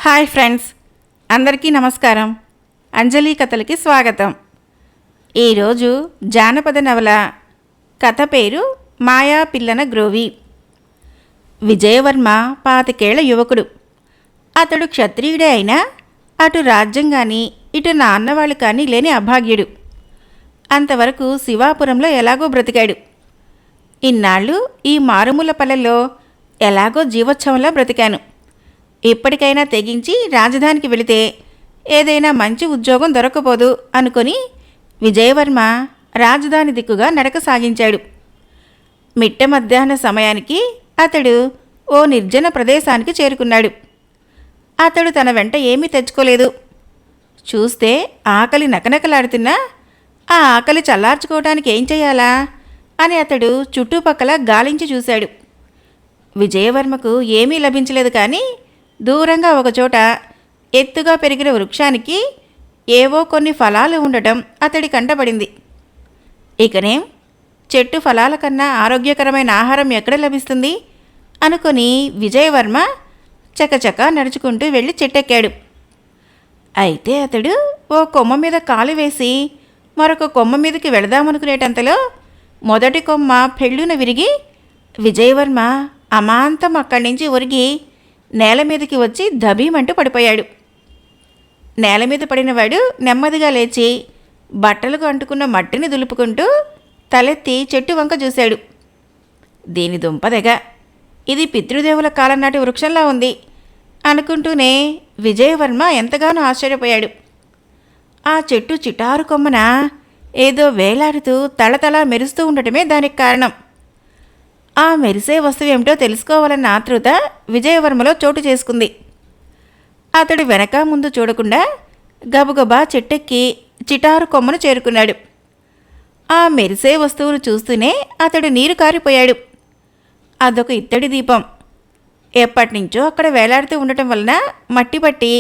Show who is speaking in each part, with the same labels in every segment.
Speaker 1: Hi friends, అందరికీ నమస్కారం. అంజలి కథలకి స్వాగతం. ఈరోజు జానపద నవల కథ పేరు మాయా పిల్లన గ్రోవి. విజయవర్మ 25 యువకుడు. అతడు క్షత్రియుడే అయినా అటు రాజ్యం కానీ ఇటు నాన్నవాళ్ళు కానీ లేని అభాగ్యుడు. అంతవరకు శివాపురంలో ఎలాగో బ్రతికాడు. ఇన్నాళ్ళు ఈ మారుమూల పల్లెల్లో ఎలాగో జీవోత్సవంలా బ్రతికాను. ఇప్పటికైనా తెగించి రాజధానికి వెళితే ఏదైనా మంచి ఉద్యోగం దొరకపోదు అనుకొని విజయవర్మ రాజధాని దిక్కుగా నడక సాగించాడు. మిట్ట మధ్యాహ్న సమయానికి అతడు ఓ నిర్జన ప్రదేశానికి చేరుకున్నాడు. అతడు తన వెంట ఏమీ తెచ్చుకోలేదు. చూస్తే ఆకలి నకనకలాడుతున్నా ఆ ఆకలి చల్లార్చుకోవడానికి ఏం చేయాలా అని అతడు చుట్టుపక్కల గాలించి చూశాడు. విజయవర్మకు ఏమీ లభించలేదు. కానీ దూరంగా ఒకచోట ఎత్తుగా పెరిగిన వృక్షానికి ఏవో కొన్ని ఫలాలు ఉండటం అతడి కంటపడింది. ఇకనేం, చెట్టు ఫలాల కన్నా ఆరోగ్యకరమైన ఆహారం ఎక్కడ లభిస్తుంది అనుకొని విజయవర్మ చకచకా నడుచుకుంటూ వెళ్ళి చెట్టెక్కాడు. అయితే అతడు ఓ కొమ్మ మీద కాలు వేసి మరొక కొమ్మ మీదకి వెళదామనుకునేటంతలో మొదటి కొమ్మ పెళ్ళున విరిగి విజయవర్మ అమాంతం అక్కడి నుంచి ఒరిగి నేల మీదకి వచ్చి దబీమంటూ పడిపోయాడు. నేల మీద పడినవాడు నెమ్మదిగా లేచి బట్టలకు అంటుకున్న మట్టిని దులుపుకుంటూ తలెత్తి చెట్టు వంక చూశాడు. దీని దుంపదెగ, ఇది పితృదేవుల కాలం నాటి వృక్షంలా ఉంది అనుకుంటూనే విజయవర్మ ఎంతగానో ఆశ్చర్యపోయాడు. ఆ చెట్టు చిటారు కొమ్మన ఏదో వేలాడుతూ తళతళ మెరుస్తూ ఉండటమే దానికి కారణం. ఆ మెరిసే వస్తువేమిటో తెలుసుకోవాలన్న ఆతృత విజయవర్మలో చోటు చేసుకుంది. అతడు వెనక ముందు చూడకుండా గబగబా చెట్టెక్కి చిటారు కొమ్మను చేరుకున్నాడు. ఆ మెరిసే వస్తువును చూస్తూనే అతడు నీరు కారిపోయాడు. అదొక ఇత్తడి దీపం. ఎప్పటినుంచో అక్కడ వేలాడుతూ ఉండటం వలన మట్టి పట్టి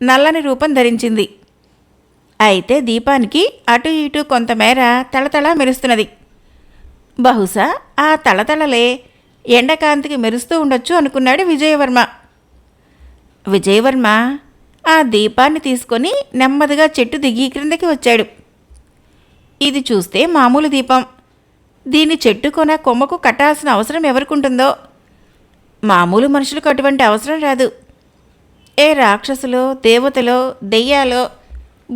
Speaker 1: నల్లని రూపం ధరించింది. అయితే దీపానికి అటు ఇటు కొంతమేర తళతళ మెరుస్తున్నది. బహుశా ఆ తళతళలే ఎండకాంతికి మెరుస్తూ ఉండొచ్చు అనుకున్నాడు విజయవర్మ. విజయవర్మ ఆ దీపాన్ని తీసుకొని నెమ్మదిగా చెట్టు దిగి క్రిందకి వచ్చాడు. ఇది చూస్తే మామూలు దీపం. దీన్ని చెట్టు కొమ్మకు కట్టాల్సిన అవసరం ఎవరికుంటుందో. మామూలు మనుషులకు అటువంటి అవసరం రాదు. ఏ రాక్షసులో, దేవతలో, దెయ్యాలో,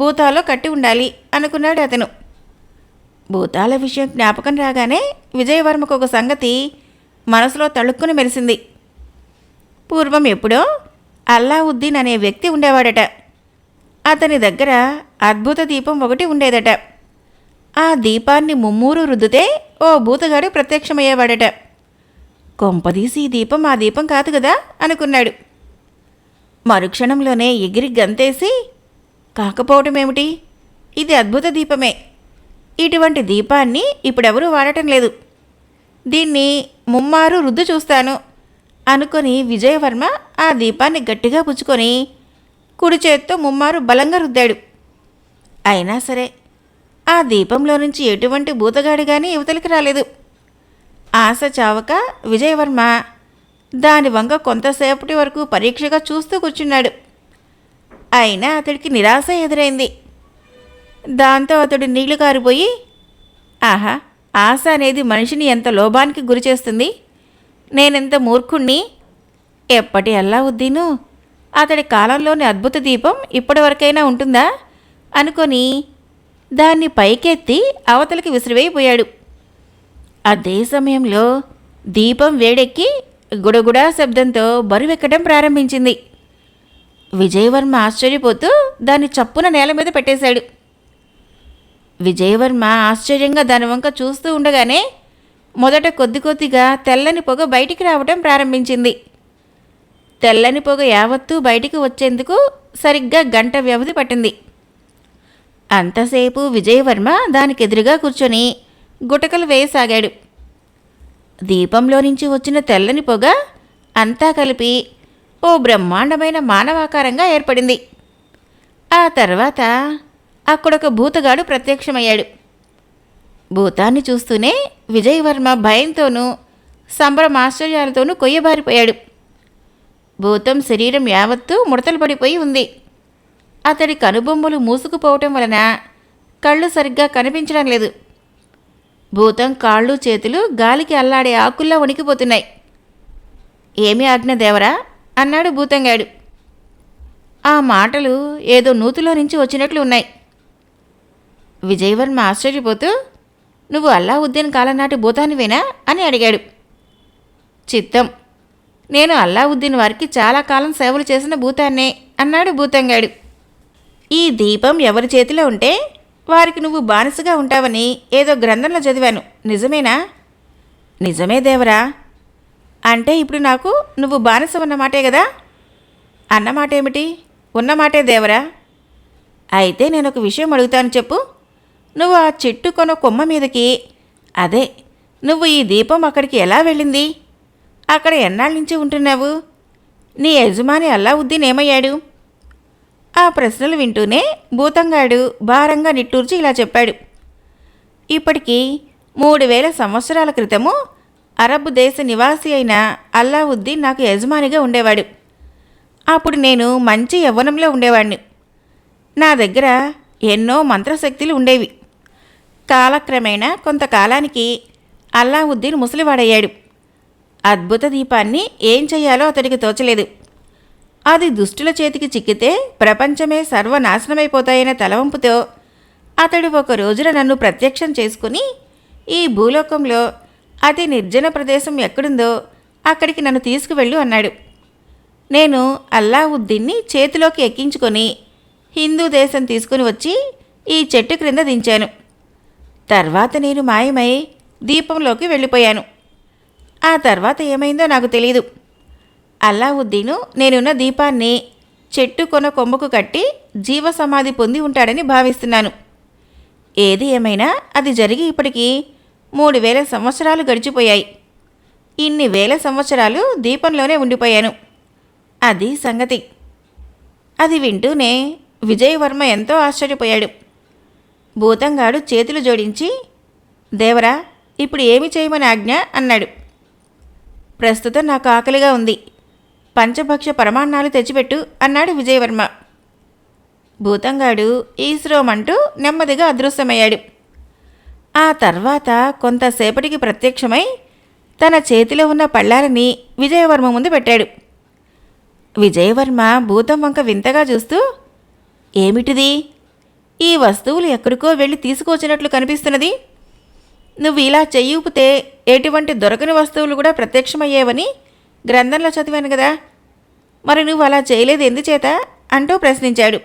Speaker 1: భూతాలో కట్టి ఉండాలి అనుకున్నాడు అతను. భూతాల విషయం జ్ఞాపకం రాగానే విజయవర్మకు ఒక సంగతి మనసులో తళుక్కుని మెరిసింది. పూర్వం ఎప్పుడో అల్లావుద్దీన్ అనే వ్యక్తి ఉండేవాడట. అతని దగ్గర అద్భుత దీపం ఒకటి ఉండేదట. ఆ దీపాన్ని ముమ్మూరు రుద్దితే ఓ భూతగాడు ప్రత్యక్షమయ్యేవాడట. కొంపదీసి ఈ దీపం ఆ దీపం కాదు కదా అనుకున్నాడు. మరుక్షణంలోనే ఎగిరి గంతేసి, కాకపోవటమేమిటి, ఇది అద్భుత దీపమే. ఇటువంటి దీపాన్ని ఇప్పుడెవరూ వాడటం లేదు. దీన్ని ముమ్మారు రుద్దు చూస్తాను అనుకొని విజయవర్మ ఆ దీపాన్ని గట్టిగా పుచ్చుకొని కుడి చేత్తో ముమ్మారు బలంగా రుద్దాడు. అయినా సరే ఆ దీపంలో నుంచి ఎటువంటి భూతగాడి కానీ యువతలకి రాలేదు. ఆశ చావక విజయవర్మ దాని వంక కొంతసేపటి వరకు పరీక్షగా చూస్తూ కూర్చున్నాడు. అయినా అతడికి నిరాశ ఎదురైంది. దాంతో అతడు నీళ్లు కారిపోయి, ఆహా, ఆశ అనేది మనిషిని ఎంత లోభానికి గురి చేస్తుంది, నేనెంత మూర్ఖుణ్ణి, ఎప్పటి అల్లావుద్దీను అతడి కాలంలోని అద్భుత దీపం ఇప్పటివరకైనా ఉంటుందా అనుకొని దాన్ని పైకెత్తి అవతలికి విసిరివేయిపోయాడు. అదే సమయంలో దీపం వేడెక్కి గుడగుడా శబ్దంతో బరువెక్కడం ప్రారంభించింది. విజయవర్మ ఆశ్చర్యపోతూ దాన్ని చప్పున నేల మీద పెట్టేశాడు. విజయవర్మ ఆశ్చర్యంగా దాని వంక చూస్తూ ఉండగానే మొదట కొద్ది కొద్దిగా తెల్లని పొగ బయటికి రావటం ప్రారంభించింది. తెల్లని పొగ యావత్తూ బయటికి వచ్చేందుకు సరిగ్గా గంట వ్యవధి పట్టింది. అంతసేపు విజయవర్మ దానికి ఎదురుగా కూర్చొని గుటకలు వేయసాగాడు. దీపంలో నుంచి వచ్చిన తెల్లని పొగ అంతా కలిపి ఓ బ్రహ్మాండమైన మానవాకారంగా ఏర్పడింది. ఆ తర్వాత అక్కడొక భూతగాడు ప్రత్యక్షమయ్యాడు. భూతాన్ని చూస్తూనే విజయవర్మ భయంతోనూ సంభ్రమాశ్చర్యాలతోనూ కొయ్యబారిపోయాడు. భూతం శరీరం యావత్తూ ముడతలు పడిపోయి ఉంది. అతడి కనుబొమ్మలు మూసుకుపోవటం వలన కళ్ళు సరిగ్గా కనిపించడం లేదు. భూతం కాళ్ళు చేతులు గాలికి అల్లాడే ఆకుల్లా వణికిపోతున్నాయి. ఏమి ఆజ్ఞ దేవరా అన్నాడు భూతంగాడు. ఆ మాటలు ఏదో నూతిలో నుంచి వచ్చినట్లు ఉన్నాయి. విజయవర్మ ఆశ్చర్యపోతూ, నువ్వు అల్లావుద్దీన్ కాలం నాటి భూతానివేనా అని అడిగాడు. చిత్తం, నేను అల్లావుద్దీన్ వారికి చాలా కాలం సేవలు చేసిన భూతాన్నే అన్నాడు భూతంగాడు. ఈ దీపం ఎవరి చేతిలో ఉంటే వారికి నువ్వు బానిసగా ఉంటావని ఏదో గ్రంథంలో చదివాను, నిజమేనా? నిజమే దేవరా. అంటే ఇప్పుడు నాకు నువ్వు బానిస ఉన్నమాటే కదా? అన్నమాటేమిటి? ఉన్నమాటే దేవరా. అయితే నేను ఒక విషయం అడుగుతాను, చెప్పు. నువ్వు ఆ చెట్టు కొమ్మ మీదకి, అదే నువ్వు ఈ దీపం అక్కడికి ఎలా వెళ్ళింది? అక్కడ ఎన్నాళ్ళ నుంచి ఉంటున్నావు? నీ యజమాని అల్లావుద్దీన్ ఏమయ్యాడు? ఆ ప్రశ్నలు వింటూనే భూతంగాడు భారంగా నిట్టూర్చి ఇలా చెప్పాడు. ఇప్పటికీ 3000 సంవత్సరాల క్రితము అరబ్ దేశ నివాసి అయిన అల్లావుద్దీన్ నాకు యజమానిగా ఉండేవాడు. అప్పుడు నేను మంచి యవ్వనంలో ఉండేవాడిని. నా దగ్గర ఎన్నో మంత్రశక్తులు ఉండేవి. కాలక్రమేణా కొంతకాలానికి అల్లావుద్దీన్ ముసలివాడయ్యాడు. అద్భుత దీపాన్ని ఏం చెయ్యాలో అతడికి తోచలేదు. అది దుష్టుల చేతికి చిక్కితే ప్రపంచమే సర్వనాశనమైపోతాయనే తలవంపుతో అతడు ఒక రోజున నన్ను ప్రత్యక్షం చేసుకుని ఈ భూలోకంలో అతి నిర్జన ప్రదేశం ఎక్కడుందో అక్కడికి నన్ను తీసుకువెళ్ళు అన్నాడు. నేను అల్లావుద్దీన్ని చేతిలోకి ఎక్కించుకొని హిందూ దేశం తీసుకుని వచ్చి ఈ చెట్టు క్రింద దించాను. తర్వాత నేను మాయమై దీపంలోకి వెళ్ళిపోయాను. ఆ తర్వాత ఏమైందో నాకు తెలీదు. అల్లావుద్దీను నేనున్న దీపాన్ని చెట్టు కొమ్మకు కట్టి జీవసమాధి పొంది ఉంటాడని భావిస్తున్నాను. ఏది ఏమైనా అది జరిగి ఇప్పటికీ 3000 సంవత్సరాలు గడిచిపోయాయి. ఇన్ని వేల సంవత్సరాలు దీపంలోనే ఉండిపోయాను. అది సంగతి. అది వింటూనే విజయవర్మ ఎంతో ఆశ్చర్యపోయాడు. భూతంగాడు చేతులు జోడించి, దేవరా, ఇప్పుడు ఏమి చేయమని ఆజ్ఞ అన్నాడు. ప్రస్తుతం నాకు ఆకలిగా ఉంది, పంచభక్ష పరమాన్నాలు తెచ్చిపెట్టు అన్నాడు విజయవర్మ. భూతంగాడు ఈశ్రోమంటూ నెమ్మదిగా అదృశ్యమయ్యాడు. ఆ తర్వాత కొంతసేపటికి ప్రత్యక్షమై తన చేతిలో ఉన్న పళ్ళాలని విజయవర్మ ముందు పెట్టాడు. విజయవర్మ భూతం వంక వింతగా చూస్తూ, ఏమిటిది? ఈ వస్తువులు ఎక్కడికో వెళ్ళి తీసుకొచ్చినట్లు కనిపిస్తున్నది. నువ్వు ఇలా చెయ్యూపితే ఎటువంటి దొరకని వస్తువులు కూడా ప్రత్యక్షమయ్యేవని గ్రంథంలో చదివాను కదా, మరి నువ్వు అలా చేయలేదు ఎందుచేత అంటూ ప్రశ్నించాడు.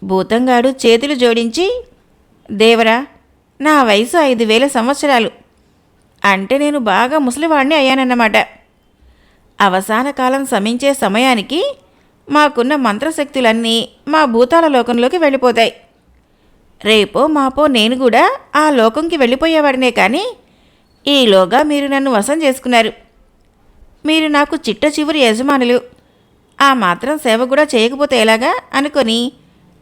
Speaker 1: భూతంగాడు చేతులు జోడించి, దేవరా, నా వయసు 5000 సంవత్సరాలు, అంటే నేను బాగా ముసలివాడిని అయ్యానన్నమాట. అవసాన కాలం శమించే సమయానికి మాకున్న మంత్రశక్తులన్నీ మా భూతాల లోకంలోకి వెళ్ళిపోతాయి. రేపో మాపో నేను కూడా ఆ లోకంకి వెళ్ళిపోయేవాడినే, కానీ ఈలోగా మీరు నన్ను వశం చేసుకున్నారు. మీరు నాకు చిట్ట చివరి యజమానులు. ఆ మాత్రం సేవ కూడా చేయకపోతే ఎలాగా అనుకొని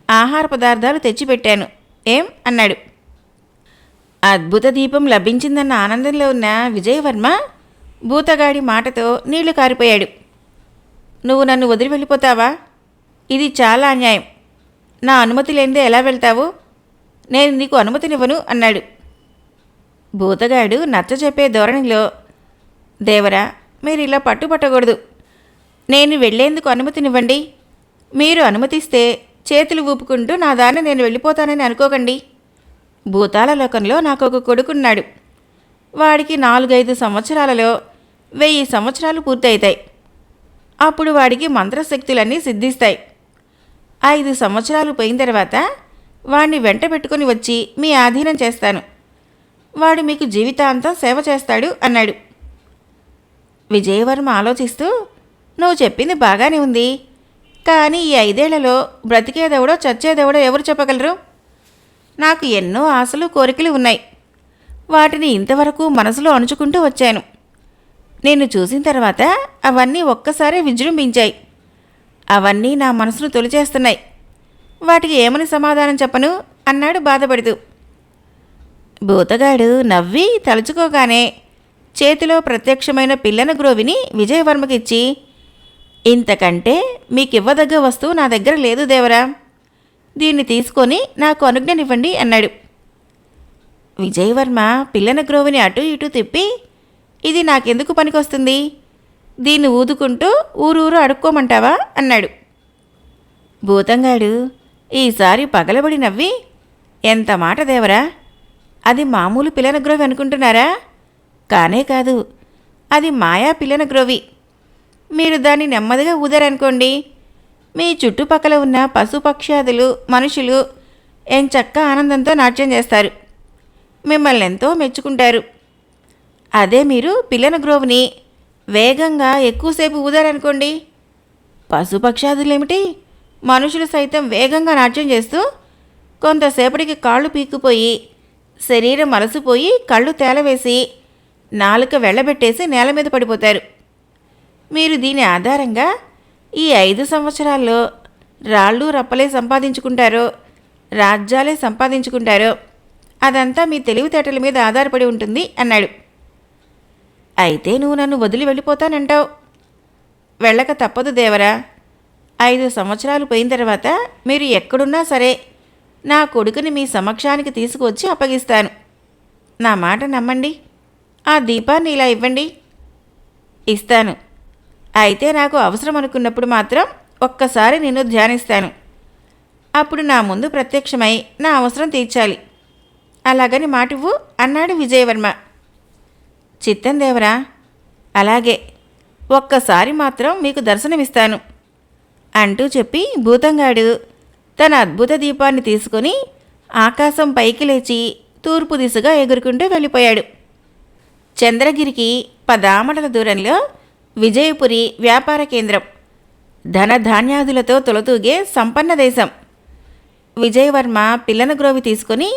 Speaker 1: ఆహార పదార్థాలు తెచ్చిపెట్టాను ఏం అన్నాడు. అద్భుత దీపం లభించిందన్న ఆనందంలో ఉన్న విజయవర్మ భూతగాడి మాటతో నీళ్లు కారిపోయాడు. నువ్వు నన్ను వదిలి వెళ్ళిపోతావా? ఇది చాలా అన్యాయం. నా అనుమతి లేనిదే ఎలా వెళ్తావు? నేను నీకు అనుమతినివ్వను అన్నాడు. భూతగాడు నచ్చజెప్పే ధోరణిలో, దేవరా, మీరు ఇలా పట్టుపట్టకూడదు. నేను వెళ్లేందుకు అనుమతినివ్వండి. మీరు అనుమతిస్తే చేతులు ఊపుకుంటూ నా దాన్ని నేను వెళ్ళిపోతానని అనుకోకండి. భూతాల లోకంలో నాకు ఒక కొడుకున్నాడు. వాడికి 4-5 సంవత్సరాలలో 1000 సంవత్సరాలు పూర్తవుతాయి. అప్పుడు వాడికి మంత్రశక్తులన్నీ సిద్ధిస్తాయి. 5 సంవత్సరాలు పోయిన తర్వాత వాడిని వెంట పెట్టుకుని వచ్చి మీ ఆధీనం చేస్తాను. వాడు మీకు జీవితాంతం సేవ చేస్తాడు అన్నాడు. విజయవర్మ ఆలోచిస్తూ, నువ్వు చెప్పింది బాగానే ఉంది, కానీ ఈ 5 ఏళ్లలో బ్రతికేదెవడో చచ్చేదెవడో ఎవరు చెప్పగలరు? నాకు ఎన్నో ఆశలు కోరికలు ఉన్నాయి. వాటిని ఇంతవరకు మనసులో అణుచుకుంటూ వచ్చాను. నిన్ను చూసిన తర్వాత అవన్నీ ఒక్కసారే విజృంభించాయి. అవన్నీ నా మనసును తొలిచేస్తున్నాయి. వాటికి ఏమని సమాధానం చెప్పను అన్నాడు బాధపడుతూ. భూతగాడు నవ్వి తలుచుకోగానే చేతిలో ప్రత్యక్షమైన పిల్లన గ్రోవిని విజయవర్మకిచ్చి, ఇంతకంటే మీకివ్వదగ్గ వస్తువు నా దగ్గర లేదు దేవరా. దీన్ని తీసుకొని నాకు అనుజ్ఞనివ్వండి అన్నాడు. విజయవర్మ పిల్లన గ్రోవిని అటూ ఇటూ తిప్పి, ఇది నాకెందుకు పనికొస్తుంది? దీన్ని ఊదుకుంటూ ఊరూరు అడుక్కోమంటావా అన్నాడు. భూతంగాడు ఈసారి పగలబడి నవ్వి, ఎంత మాట దేవరా, అది మామూలు పిల్లన గ్రోవి అనుకుంటున్నారా? కానే కాదు, అది మాయా పిల్లన గ్రోవి. మీరు దాన్ని నెమ్మదిగా ఊదారనుకోండి, మీ చుట్టుపక్కల ఉన్న పశుపక్ష్యాదులు మనుషులు ఎంచక్కా ఆనందంతో నాట్యం చేస్తారు, మిమ్మల్ని ఎంతో మెచ్చుకుంటారు. అదే మీరు పిల్లన గ్రోవ్ని వేగంగా ఎక్కువసేపు ఊదారనుకోండి, పశుపక్ష్యాదులేమిటి, మనుషులు సైతం వేగంగా నాట్యం చేస్తూ కొంతసేపటికి కాళ్ళు పీక్కుపోయి శరీరం అలసిపోయి కళ్ళు తేలవేసి నాలుక వెళ్ళబెట్టేసి నేల మీద పడిపోతారు. మీరు దీని ఆధారంగా ఈ 5 సంవత్సరాల్లో రాళ్ళు రప్పలే సంపాదించుకుంటారో రాజ్యాలే సంపాదించుకుంటారో అదంతా మీ తెలివితేటల మీద ఆధారపడి ఉంటుంది అన్నాడు. అయితే నువ్వు నన్ను వదిలి వెళ్ళిపోతానంటావు. వెళ్ళక తప్పదు దేవరా. 5 సంవత్సరాలు పోయిన తర్వాత మీరు ఎక్కడున్నా సరే నా కొడుకుని మీ సమక్షానికి తీసుకువచ్చి అప్పగిస్తాను. నా మాట నమ్మండి. ఆ దీపాన్ని ఇలా ఇవ్వండి. ఇస్తాను. అయితే నాకు అవసరం అనుకున్నప్పుడు మాత్రం ఒక్కసారి నిన్ను ధ్యానిస్తాను. అప్పుడు నా ముందు ప్రత్యక్షమై నా అవసరం తీర్చాలి. అలాగని మాటివ్వు అన్నాడు విజయవర్మ. చిత్తం దేవరా, అలాగే, ఒక్కసారి మాత్రం మీకు దర్శనమిస్తాను అంటూ చెప్పి భూతంగాడు తన అద్భుత దీపాన్ని తీసుకొని ఆకాశం పైకి లేచి తూర్పు దిశగా ఎగురుకుంటూ వెళ్ళిపోయాడు. చంద్రగిరికి 10 ఆమడల దూరంలో విజయపురి వ్యాపార కేంద్రం, ధనధాన్యాదులతో తొలతూగే సంపన్న దేశం. విజయవర్మ పిల్లన గ్రోవి తీసుకొని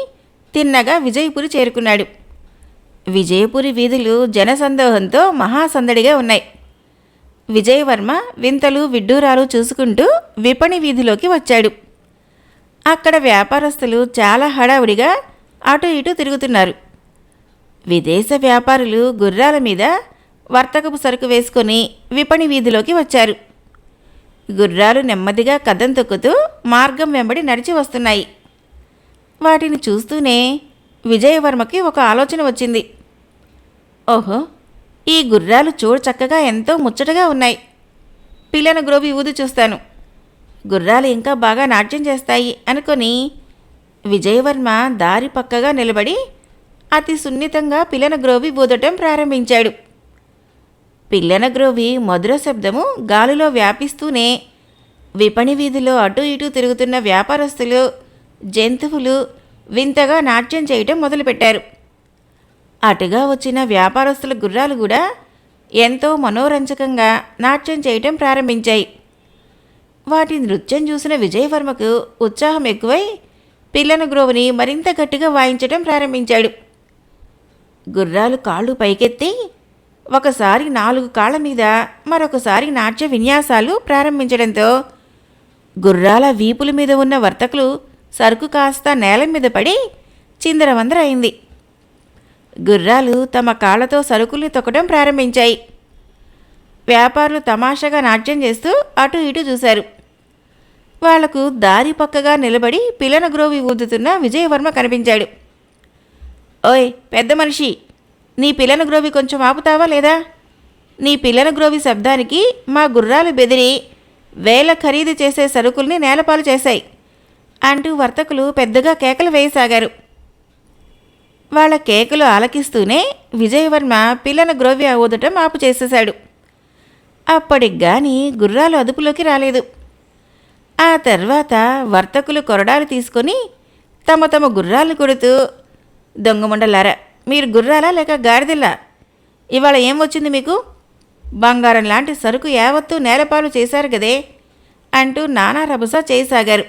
Speaker 1: తిన్నగా విజయపురి చేరుకున్నాడు. విజయపురి వీధులు జనసందోహంతో మహాసందడిగా ఉన్నాయి. విజయవర్మ వింతలు విడ్డూరాలు చూసుకుంటూ విపణి వీధిలోకి వచ్చాడు. అక్కడ వ్యాపారస్తులు చాలా హడావుడిగా అటు ఇటు తిరుగుతున్నారు. విదేశ వ్యాపారులు గుర్రాల మీద వర్తకపు సరుకు వేసుకొని విపణి వీధిలోకి వచ్చారు. గుర్రాలు నెమ్మదిగా కదం తొక్కుతూ మార్గం వెంబడి నడిచి వస్తున్నాయి. వాటిని చూస్తూనే విజయవర్మకి ఒక ఆలోచన వచ్చింది. ఓహో, ఈ గుర్రాలు చూడు చక్కగా ఎంతో ముచ్చటగా ఉన్నాయి. పిల్లన గ్రోవి ఊది చూస్తాను, గుర్రాలు ఇంకా బాగా నాట్యం చేస్తాయి అనుకొని విజయవర్మ దారి పక్కగా నిలబడి అతి సున్నితంగా పిల్లన గ్రోవి ఊదటం ప్రారంభించాడు. పిల్లన గ్రోవి మధుర శబ్దము గాలిలో వ్యాపిస్తూనే విపణి వీధిలో అటూ ఇటూ తిరుగుతున్న వ్యాపారస్తులు జంతువులు వింతగా నాట్యం చేయటం మొదలుపెట్టారు. అటుగా వచ్చిన వ్యాపారస్తుల గుర్రాలు కూడా ఎంతో మనోరంజకంగా నాట్యం చేయటం ప్రారంభించాయి. వాటి నృత్యం చూసిన విజయవర్మకు ఉత్సాహం ఎక్కువై పిల్లన గ్రోవిని మరింత గట్టిగా వాయించటం ప్రారంభించాడు. గుర్రాలు కాళ్ళు పైకెత్తి ఒకసారి 4 కాళ్ల మీద మరొకసారి నాట్య విన్యాసాలు ప్రారంభించడంతో గుర్రాల వీపుల మీద ఉన్న వర్తకులు సరుకు కాస్త నేల మీద పడి చిందరవందర అయింది. గుర్రాలు తమ కాళ్లతో సరుకుల్ని తొక్కడం ప్రారంభించాయి. వ్యాపారులు తమాషాగా నాట్యం చేస్తూ అటు ఇటు చూశారు. వాళ్లకు దారి పక్కగా నిలబడి పిల్లన గ్రోవి ఊదుతున్న విజయవర్మ కనిపించాడు. ఓయ్ పెద్ద మనిషి, నీ పిల్లన గ్రోవి కొంచెం ఆపుతావా లేదా? నీ పిల్లన గ్రోవి శబ్దానికి మా గుర్రాలు బెదిరి వేల ఖరీదు చేసే సరుకుల్ని నేలపాలు చేశాయి అంటూ వర్తకులు పెద్దగా కేకలు వేయసాగారు. వాళ్ళ కేకలు ఆలకిస్తూనే విజయవర్మ పిల్లన గ్రోవి ఊదటం ఆపు చేసేశాడు. అప్పటికి గాని గుర్రాలు అదుపులోకి రాలేదు. ఆ తర్వాత వర్తకులు కొరడాలు తీసుకొని తమ తమ గుర్రాలు కొడుతూ, దొంగముండలారా, మీరు గుర్రాలా లేక గాడిదలా? ఇవాళ ఏం వచ్చింది మీకు? బంగారం లాంటి సరుకు యావత్తూ నేలపాలు చేశారు కదే అంటూ నానా రభస చేయసాగారు.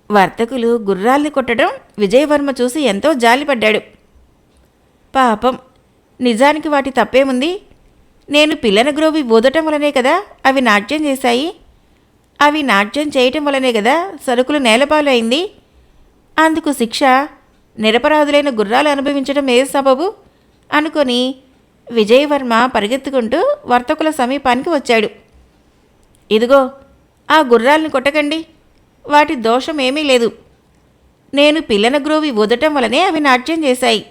Speaker 1: వర్తకులు గుర్రాల్ని కొట్టడం విజయవర్మ చూసి ఎంతో జాలిపడ్డాడు. పాపం, నిజానికి వాటి తప్పేముంది? నేను పిల్లన గ్రోవి ఊదటం వలనే కదా అవి నాట్యం చేశాయి. అవి నాట్యం చేయటం వలనే కదా సరుకులు నేలపాలు అయింది. అందుకు శిక్ష నిరపరాధులైన గుర్రాలు అనుభవించడం ఏ సబబు అనుకొని విజయవర్మ పరిగెత్తుకుంటూ వర్తకుల సమీపానికి వచ్చాడు. ఇదిగో ఆ గుర్రాల్ని కొట్టకండి, వాటి దోషం ఏమీ లేదు. నేను పిల్లన గ్రోవి ఊదటం వలనే అవి నాట్యం చేశాయి.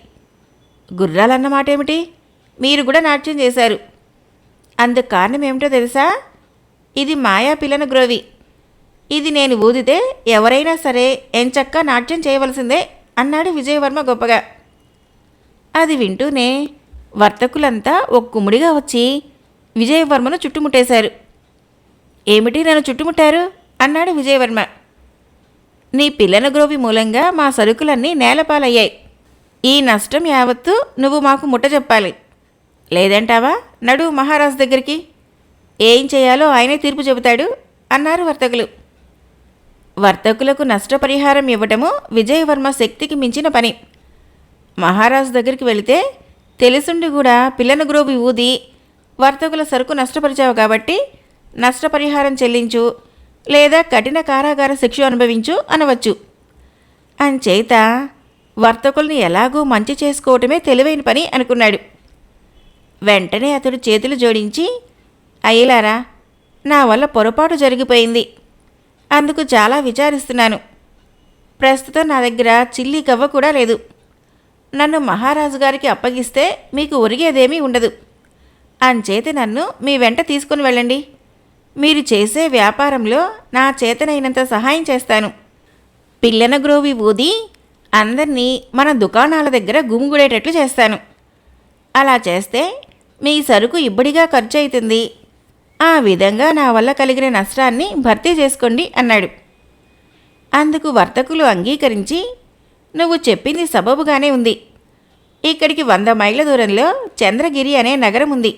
Speaker 1: గుర్రాలన్నమాటేమిటి? మీరు కూడా నాట్యం చేశారు. అందుకు కారణం ఏమిటో తెలుసా? ఇది మాయా పిల్లన గ్రోవి. ఇది నేను ఊదితే ఎవరైనా సరే ఎంచక్కా నాట్యం చేయవలసిందే అన్నాడు విజయవర్మ గొప్పగా. అది వింటూనే వర్తకులంతా ఒక్కుముడిగా వచ్చి విజయవర్మను చుట్టుముట్టేశారు. ఏమిటి నన్ను చుట్టుముట్టారు అన్నాడు విజయవర్మ. నీ పిల్లన గ్రోవి మూలంగా మా సరుకులన్నీ నేలపాలయ్యాయి. ఈ నష్టం యావత్తు నువ్వు మాకు ముట్ట చెప్పాలి. లేదంటావా? నడు మహారాజు దగ్గరికి. ఏం చేయాలో ఆయనే తీర్పు చెబుతాడు అన్నారు వర్తకులు. వర్తకులకు నష్టపరిహారం ఇవ్వటము విజయవర్మ శక్తికి మించిన పని. మహారాజు దగ్గరికి వెళితే తెలిసుండి కూడా పిల్లన గ్రోవి ఊది వర్తకుల సరుకు నష్టపరిచావు కాబట్టి నష్టపరిహారం చెల్లించు, లేదా కఠిన కారాగార శిక్ష అనుభవించు అనవచ్చు. అంచేత వర్తకుల్ని ఎలాగూ మంచి చేసుకోవటమే తెలివైన పని అనుకున్నాడు. వెంటనే అతడు చేతులు జోడించి, అయ్యలారా, నా వల్ల పొరపాటు జరిగిపోయింది. అందుకు చాలా విచారిస్తున్నాను. ప్రస్తుతం నా దగ్గర చిల్లి కవ్వ కూడా లేదు. నన్ను మహారాజు గారికి అప్పగిస్తే మీకు ఒరిగేదేమీ ఉండదు. అంచేత నన్ను మీ వెంట తీసుకుని వెళ్ళండి. మీరు చేసే వ్యాపారంలో నా చేతనైనంత సహాయం చేస్తాను. పిల్లన గ్రోవి ఊది అందరినీ మన దుకాణాల దగ్గర గుమిగూడేటట్లు చేస్తాను. అలా చేస్తే మీ సరుకు ఇబ్బడిగా ఖర్చు అవుతుంది. ఆ విధంగా నా వల్ల కలిగిన నష్టాన్ని భర్తీ చేసుకోండి అన్నాడు. అందుకు వర్తకులు అంగీకరించి, నువ్వు చెప్పింది సబబుగానే ఉంది. ఇక్కడికి 100 మైళ్ళ దూరంలో చంద్రగిరి అనే నగరం ఉంది.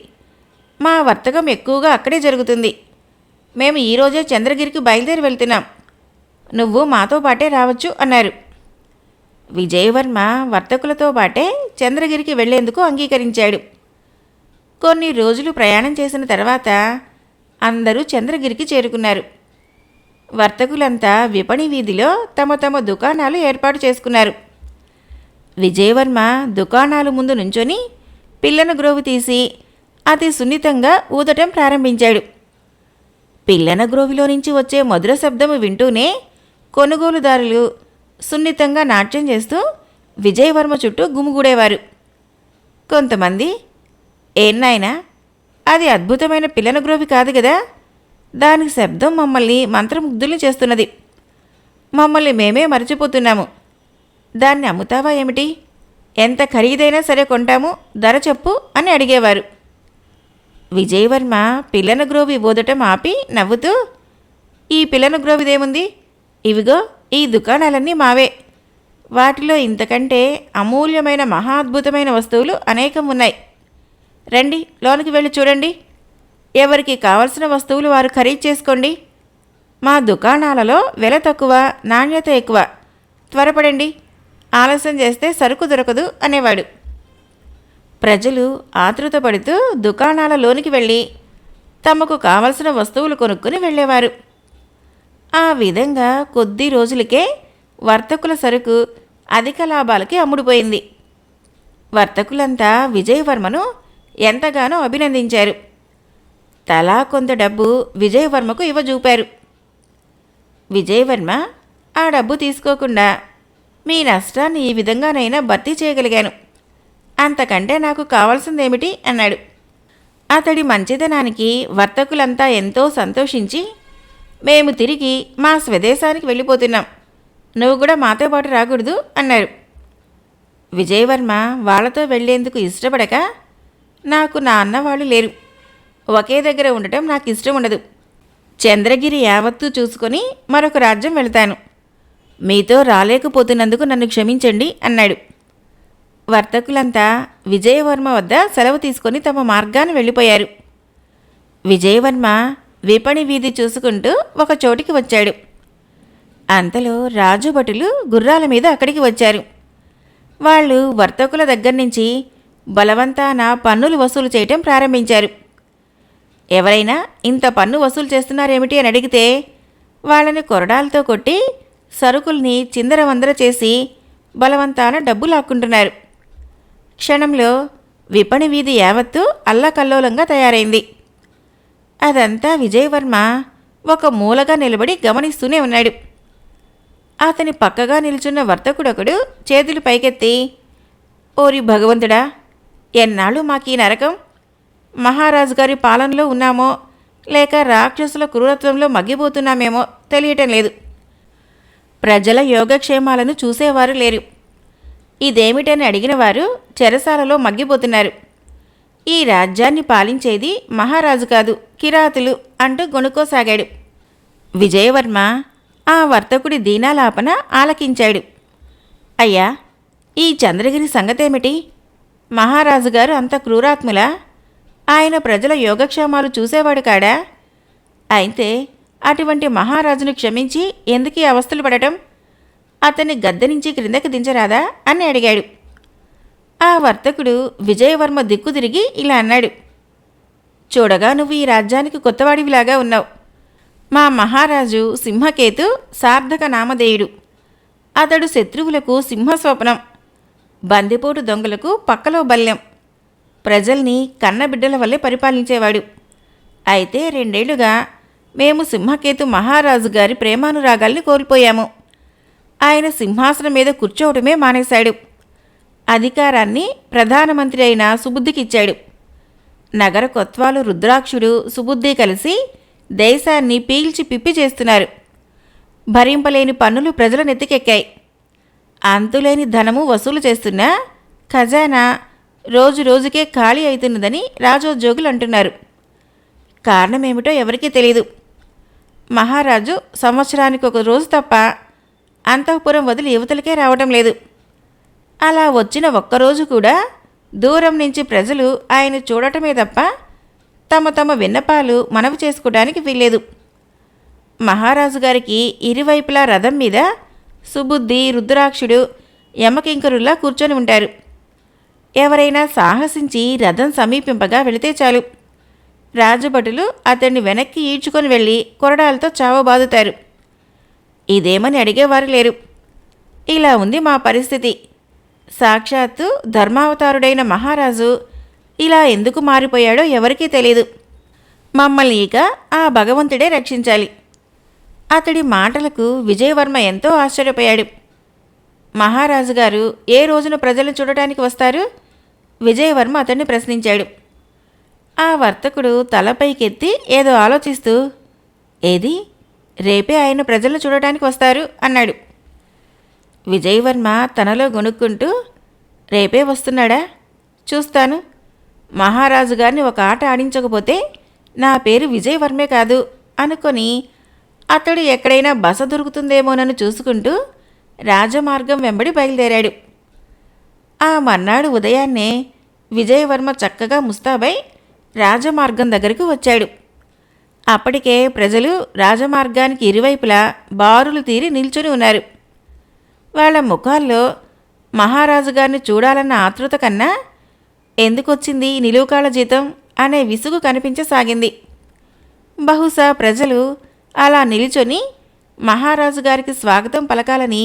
Speaker 1: మా వర్తకం ఎక్కువగా అక్కడే జరుగుతుంది. మేము ఈరోజే చంద్రగిరికి బయలుదేరి వెళ్తున్నాం. నువ్వు మాతో పాటే రావచ్చు అన్నారు. విజయవర్మ వర్తకులతో పాటే చంద్రగిరికి వెళ్లేందుకు అంగీకరించాడు. కొన్ని రోజులు ప్రయాణం చేసిన తర్వాత అందరూ చంద్రగిరికి చేరుకున్నారు. వర్తకులంతా విపణి వీధిలో తమ తమ దుకాణాలు ఏర్పాటు చేసుకున్నారు. విజయవర్మ దుకాణాలు ముందు నుంచొని పిల్లన గ్రోవి తీసి అతి సున్నితంగా ఊదటం ప్రారంభించాడు. పిల్లన గ్రోవిలో నుంచి వచ్చే మధుర శబ్దము వింటూనే కొనుగోలుదారులు సున్నితంగా నాట్యం చేస్తూ విజయవర్మ చుట్టూ గుమిగూడేవారు. కొంతమంది, ఏన్నాయనా, అది అద్భుతమైన పిల్లన గ్రోవి కాదు కదా, దాని శబ్దం మమ్మల్ని మంత్రముగ్ధుల్ని చేస్తున్నది. మమ్మల్ని మేమే మరచిపోతున్నాము. దాన్ని అమ్ముతావా ఏమిటి? ఎంత ఖరీదైనా సరే కొంటాము, ధర చెప్పు అని అడిగేవారు. విజయవర్మ పిల్లన గ్రోవి ఊదటం ఆపి నవ్వుతూ, ఈ పిల్లన గ్రోవిదేముంది? ఇవిగో ఈ దుకాణాలన్నీ మావే. వాటిలో ఇంతకంటే అమూల్యమైన మహాద్భుతమైన వస్తువులు అనేకం ఉన్నాయి. రండి, లోనికి వెళ్ళి చూడండి. ఎవరికి కావలసిన వస్తువులు వారు ఖరీదు చేసుకోండి. మా దుకాణాలలో వెల తక్కువ, నాణ్యత ఎక్కువ. త్వరపడండి, ఆలస్యం చేస్తే సరుకు దొరకదు అనేవాడు. ప్రజలు ఆతృత పడుతూ దుకాణాలలోనికి వెళ్ళి తమకు కావలసిన వస్తువులు కొనుక్కుని వెళ్ళేవారు. ఆ విధంగా కొద్ది రోజులకే వర్తకుల సరుకు అధిక లాభాలకి అమ్ముడుపోయింది. వర్తకులంతా విజయవర్మను ఎంతగానో అభినందించారు. తలా కొంత డబ్బు విజయవర్మకు ఇవ్వజూపారు. విజయవర్మ ఆ డబ్బు తీసుకోకుండా, మీ నష్టాన్ని ఈ విధంగానైనా భర్తీ చేయగలిగాను, అంతకంటే నాకు కావాల్సిందేమిటి అన్నాడు. అతడి మంచితనానికి వర్తకులంతా ఎంతో సంతోషించి, మేము తిరిగి మా స్వదేశానికి వెళ్ళిపోతున్నాం, నువ్వు కూడా మాతో పాటు రాకూడదు అన్నారు. విజయవర్మ వాళ్లతో వెళ్లేందుకు ఇష్టపడక, నాకు నా అన్నవాళ్ళు లేరు, ఒకే దగ్గర ఉండటం నాకు ఇష్టం ఉండదు. చంద్రగిరి యావత్తూ చూసుకొని మరొక రాజ్యం వెళతాను. మీతో రాలేకపోతున్నందుకు నన్ను క్షమించండి అన్నాడు. వర్తకులంతా విజయవర్మ వద్ద సెలవు తీసుకొని తమ మార్గాన్ని వెళ్ళిపోయారు. విజయవర్మ విపణి వీధి చూసుకుంటూ ఒక చోటికి వచ్చాడు. అంతలో రాజుభటులు గుర్రాల మీద అక్కడికి వచ్చారు. వాళ్ళు వర్తకుల దగ్గర నుంచి బలవంతాన పన్నులు వసూలు చేయటం ప్రారంభించారు. ఎవరైనా ఇంత పన్ను వసూలు చేస్తున్నారేమిటి అని అడిగితే వాళ్ళని కొరడాలతో కొట్టి సరుకుల్ని చిందరవందర చేసి బలవంతాన డబ్బు లాక్కుంటున్నారు. క్షణంలో విపణి వీధి యావత్తూ అల్లకల్లోలంగా తయారైంది. అదంతా విజయవర్మ ఒక మూలగా నిలబడి గమనిస్తూనే ఉన్నాడు. అతని పక్కగా నిల్చున్న వర్తకుడొకడు చేతులు పైకెత్తి, ఓరి భగవంతుడా, ఎన్నాళ్ళు మాకీ నరకం? మహారాజు గారి పాలనలో ఉన్నామో లేక రాక్షసుల క్రూరత్వంలో మగ్గిపోతున్నామేమో తెలియటం లేదు. ప్రజల యోగక్షేమాలను చూసేవారు లేరు. ఇదేమిటని అడిగిన వారు చెరసాలలో మగ్గిపోతున్నారు. ఈ రాజ్యాన్ని పాలించేది మహారాజు కాదు, కిరాతులు అంటూ గొణుకోసాగాడు. విజయవర్మ ఆ వర్తకుడి దీనాలాపన ఆలకించాడు. అయ్యా, ఈ చంద్రగిరి సంగతేమిటి? మహారాజుగారు అంత క్రూరాత్ములా? ఆయన ప్రజల యోగక్షేమాలు చూసేవాడు కాడా? అయితే అటువంటి మహారాజును క్షమించి ఎందుకీ అవస్థలు పడటం? అతన్ని గద్దె నుంచి క్రిందకి దించరాదా అని అడిగాడు. ఆ వర్తకుడు విజయవర్మ దిక్కు తిరిగి ఇలా అన్నాడు. చూడగా నువ్వు ఈ రాజ్యానికి కొత్తవాడివిలాగా ఉన్నావు. మా మహారాజు సింహకేతు సార్థక నామధేయుడు. అతడు శత్రువులకు సింహస్వప్నం, బందిపోటు దొంగలకు పక్కలో బల్యం, ప్రజల్ని కన్నబిడ్డల వల్లే పరిపాలించేవాడు. అయితే 2 ఏళ్లుగా మేము సింహకేతు మహారాజు గారి ప్రేమానురాగాల్ని కోల్పోయాము. ఆయన సింహాసనం మీద కూర్చోవటమే మానేశాడు. అధికారాన్ని ప్రధానమంత్రి అయిన సుబుద్ధికిచ్చాడు. నగర కొత్వాలు రుద్రాక్షుడు, సుబుద్ధి కలిసి దేశాన్ని పీల్చి పిప్పి చేస్తున్నారు. భరింపలేని పన్నులు ప్రజల నెత్తికెక్కాయి. అంతులేని ధనము వసూలు చేస్తున్నా ఖజానా రోజు రోజుకే ఖాళీ అవుతున్నదని రాజోద్యోగులు అంటున్నారు. కారణమేమిటో ఎవరికీ తెలీదు. మహారాజు సంవత్సరానికి 1 రోజు తప్ప అంతఃపురం వదిలి యువతలకే రావటం లేదు. అలా వచ్చిన ఒక్కరోజు కూడా దూరం నుంచి ప్రజలు ఆయన చూడటమే తప్ప తమ తమ విన్నపాలు మనవి చేసుకోవడానికి వీల్లేదు. మహారాజు గారికి ఇరువైపులా రథం మీద సుబుద్ధి, రుద్రాక్షుడు యమకింకరుల్లా కూర్చొని ఉంటారు. ఎవరైనా సాహసించి రథం సమీపింపగా వెళితే చాలు, రాజభటులు అతన్ని వెనక్కి ఈడ్చుకొని వెళ్ళి కొరడాలతో చావబాదుతారు. ఇదేమని అడిగేవారు లేరు. ఇలా ఉంది మా పరిస్థితి. సాక్షాత్తు ధర్మావతారుడైన మహారాజు ఇలా ఎందుకు మారిపోయాడో ఎవరికీ తెలీదు. మమ్మల్ని ఇక ఆ భగవంతుడే రక్షించాలి. అతడి మాటలకు విజయవర్మ ఎంతో ఆశ్చర్యపోయాడు. మహారాజు గారు ఏ రోజున ప్రజలను చూడటానికి వస్తారు? విజయవర్మ అతన్ని ప్రశ్నించాడు. ఆ వర్తకుడు తలపైకెత్తి ఏదో ఆలోచిస్తూ, ఏది, రేపే ఆయన ప్రజలను చూడటానికి వస్తారు అన్నాడు. విజయవర్మ తనలో గొనుక్కుంటూ, రేపే వస్తున్నాడా? చూస్తాను. మహారాజు గారిని ఒక ఆట ఆడించకపోతే నా పేరు విజయవర్మే కాదు అనుకొని అతడు ఎక్కడైనా బస దొరుకుతుందేమోనని చూసుకుంటూ రాజమార్గం వెంబడి బయలుదేరాడు. ఆ మర్నాడు ఉదయాన్నే విజయవర్మ చక్కగా ముస్తాబై రాజమార్గం దగ్గరికి వచ్చాడు. అప్పటికే ప్రజలు రాజమార్గానికి ఇరువైపులా బారులు తీరి నిల్చుని ఉన్నారు. వాళ్ళ ముఖాల్లో మహారాజు గారిని చూడాలన్న ఆతృత కన్నా ఎందుకొచ్చింది నిలువుకాళ్ళ జీతం అనే విసుగు కనిపించసాగింది. బహుశా ప్రజలు అలా నిలుచొని మహారాజు గారికి స్వాగతం పలకాలని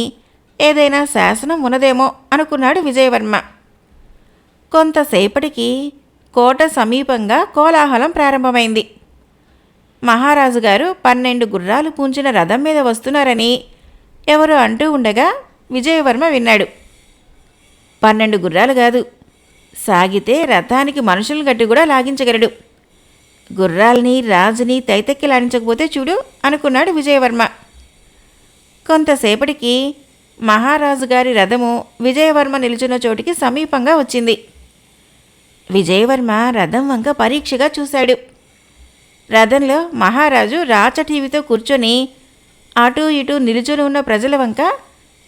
Speaker 1: ఏదైనా శాసనం ఉన్నదేమో అనుకున్నాడు విజయవర్మ. కొంతసేపటికి కోట సమీపంగా కోలాహలం ప్రారంభమైంది. మహారాజు గారు 12 గుర్రాలు పూంచిన రథం మీద వస్తున్నారని ఎవరో అంటూ ఉండగా విజయవర్మ విన్నాడు. 12 గుర్రాలు కాదు, సాగితే రథానికి మనుషులను గట్టి కూడా లాగించగలడు. గుర్రాల్ని రాజుని తైతెక్కిలాడించకపోతే చూడు అనుకున్నాడు విజయవర్మ. కొంతసేపటికి మహారాజు గారి రథము విజయవర్మ నిల్చున్న చోటికి సమీపంగా వచ్చింది. విజయవర్మ రథం వంక పరీక్షగా చూశాడు. రథంలో మహారాజు రాచటీవితో కూర్చొని అటూ ఇటూ నిలుచుని ఉన్న ప్రజల వంక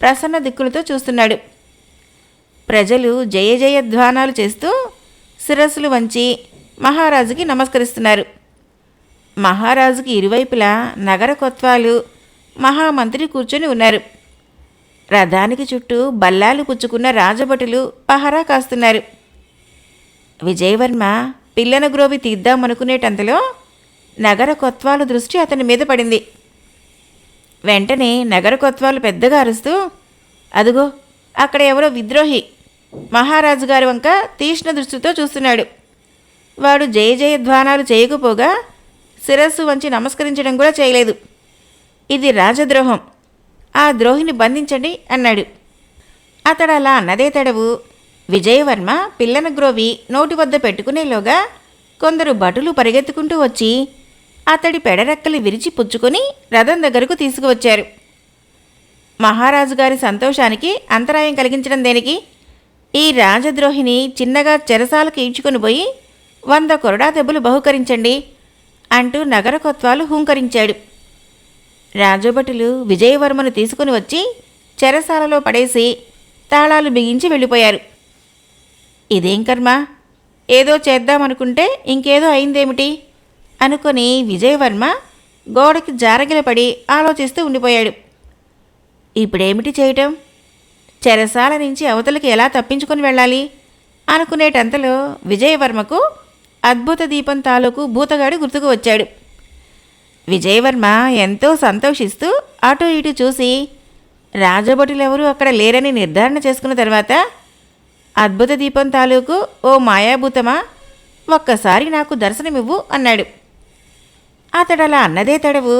Speaker 1: ప్రసన్న దిక్కులతో చూస్తున్నాడు. ప్రజలు జయ జయధ్వానాలు చేస్తూ శిరస్సులు వంచి మహారాజుకి నమస్కరిస్తున్నారు. మహారాజుకి ఇరువైపులా నగర కొత్వాలు, మహామంత్రి కూర్చొని ఉన్నారు. రథానికి చుట్టూ బల్లాలు పుచ్చుకున్న రాజభటులు పహరా కాస్తున్నారు. విజయవర్మ పిల్లన గ్రోవి తీద్దామనుకునేటంతలో నగర కొత్వాలు దృష్టి అతని మీద పడింది. వెంటనే నగర కొత్వాలు పెద్దగా అరుస్తూ, అదుగో అక్కడ ఎవరో విద్రోహి మహారాజు గారి వంక తీక్ష్ణ దృష్టితో చూస్తున్నాడు. వాడు జయ జయధ్వానాలు చేయకపోగా శిరస్సు వంచి నమస్కరించడం కూడా చేయలేదు. ఇది రాజద్రోహం. ఆ ద్రోహిని బంధించండి అన్నాడు. అతడు అలా అన్నదే తడవు విజయవర్మ పిల్లన గ్రోవి నోటి వద్ద పెట్టుకునేలోగా కొందరు భటులు పరిగెత్తుకుంటూ వచ్చి అతడి పెడరెక్కలు విరిచి పుచ్చుకొని రథం దగ్గరకు తీసుకువచ్చారు. మహారాజు గారి సంతోషానికి అంతరాయం కలిగించడం దేనికి? ఈ రాజద్రోహిని చిన్నగా చెరసాలకు ఈడ్చుకొని పోయి 100 కొరడా దెబ్బలు బహుకరించండి అంటూ నగర కొత్వాలు హూంకరించాడు. రాజభటులు విజయవర్మను తీసుకుని వచ్చి చెరసాలలో పడేసి తాళాలు బిగించి వెళ్ళిపోయారు. ఇదేం కర్మ, ఏదో చేద్దామనుకుంటే ఇంకేదో అయిందేమిటి అనుకొని విజయవర్మ గోడకి జారగిలపడి ఆలోచిస్తూ ఉండిపోయాడు. ఇప్పుడేమిటి చేయటం? చెరసాల నుంచి అవతలికి ఎలా తప్పించుకొని వెళ్ళాలి అనుకునేటంతలో విజయవర్మకు అద్భుత దీపం తాలూకు భూతగాడు గుర్తుకు వచ్చాడు. విజయవర్మ ఎంతో సంతోషిస్తూ అటు ఇటు చూసి రాజభటులెవరూ అక్కడ లేరని నిర్ధారణ చేసుకున్న తర్వాత, అద్భుత దీపం తాలూకు ఓ మాయాభూతమా, ఒక్కసారి నాకు దర్శనమివ్వు అన్నాడు. అతడలా అన్నదే తడవు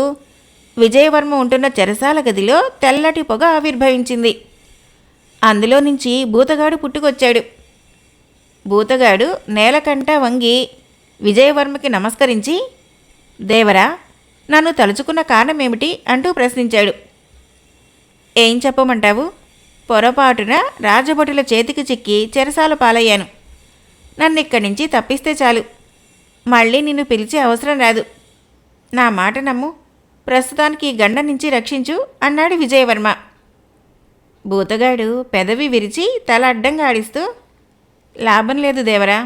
Speaker 1: విజయవర్మ ఉంటున్న చెరసాల గదిలో తెల్లటి పొగ ఆవిర్భవించింది. అందులో నుంచి భూతగాడు పుట్టుకొచ్చాడు. భూతగాడు నేలకంట వంగి విజయవర్మకి నమస్కరించి, దేవరా, నన్ను తలుచుకున్న కారణమేమిటి అంటూ ప్రశ్నించాడు. ఏం చెప్పమంటావు? పొరపాటున రాజభటుల చేతికి చిక్కి చెరసాల పాలయ్యాను. నన్నిక్కడి నుంచి తప్పిస్తే చాలు, మళ్ళీ నిన్ను పిలిచే అవసరం రాదు. నా మాట నమ్ము, ప్రస్తుతానికి ఈ గండం నుంచి రక్షించు అన్నాడు విజయవర్మ. భూతగాడు పెదవి విరిచి తల అడ్డంగా ఆడిస్తూ, లాభం లేదు దేవరా,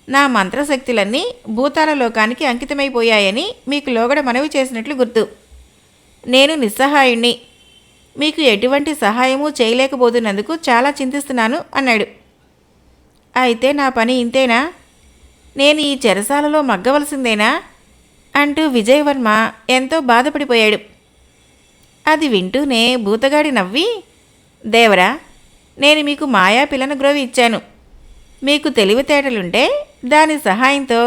Speaker 1: నా మంత్రశక్తులన్నీ భూతాల లోకానికి అంకితమైపోయాయని మీకు లోగడ మనవి చేసినట్లు గుర్తు. నేను నిస్సహాయుణ్ణి, మీకు ఎటువంటి సహాయము చేయలేకపోతున్నందుకు చాలా చింతిస్తున్నాను అన్నాడు. అయితే నా పని ఇంతేనా? నేను ఈ చెరసాలలో మగ్గవలసిందేనా అంటూ విజయవర్మ ఎంతో బాధపడిపోయాడు. అది వింటూనే భూతగాడి నవ్వి, దేవరా, నేను మీకు మాయా పిల్లన గ్రోవి ఇచ్చాను. మీకు తెలివితేటలుంటే దాని సహాయంతో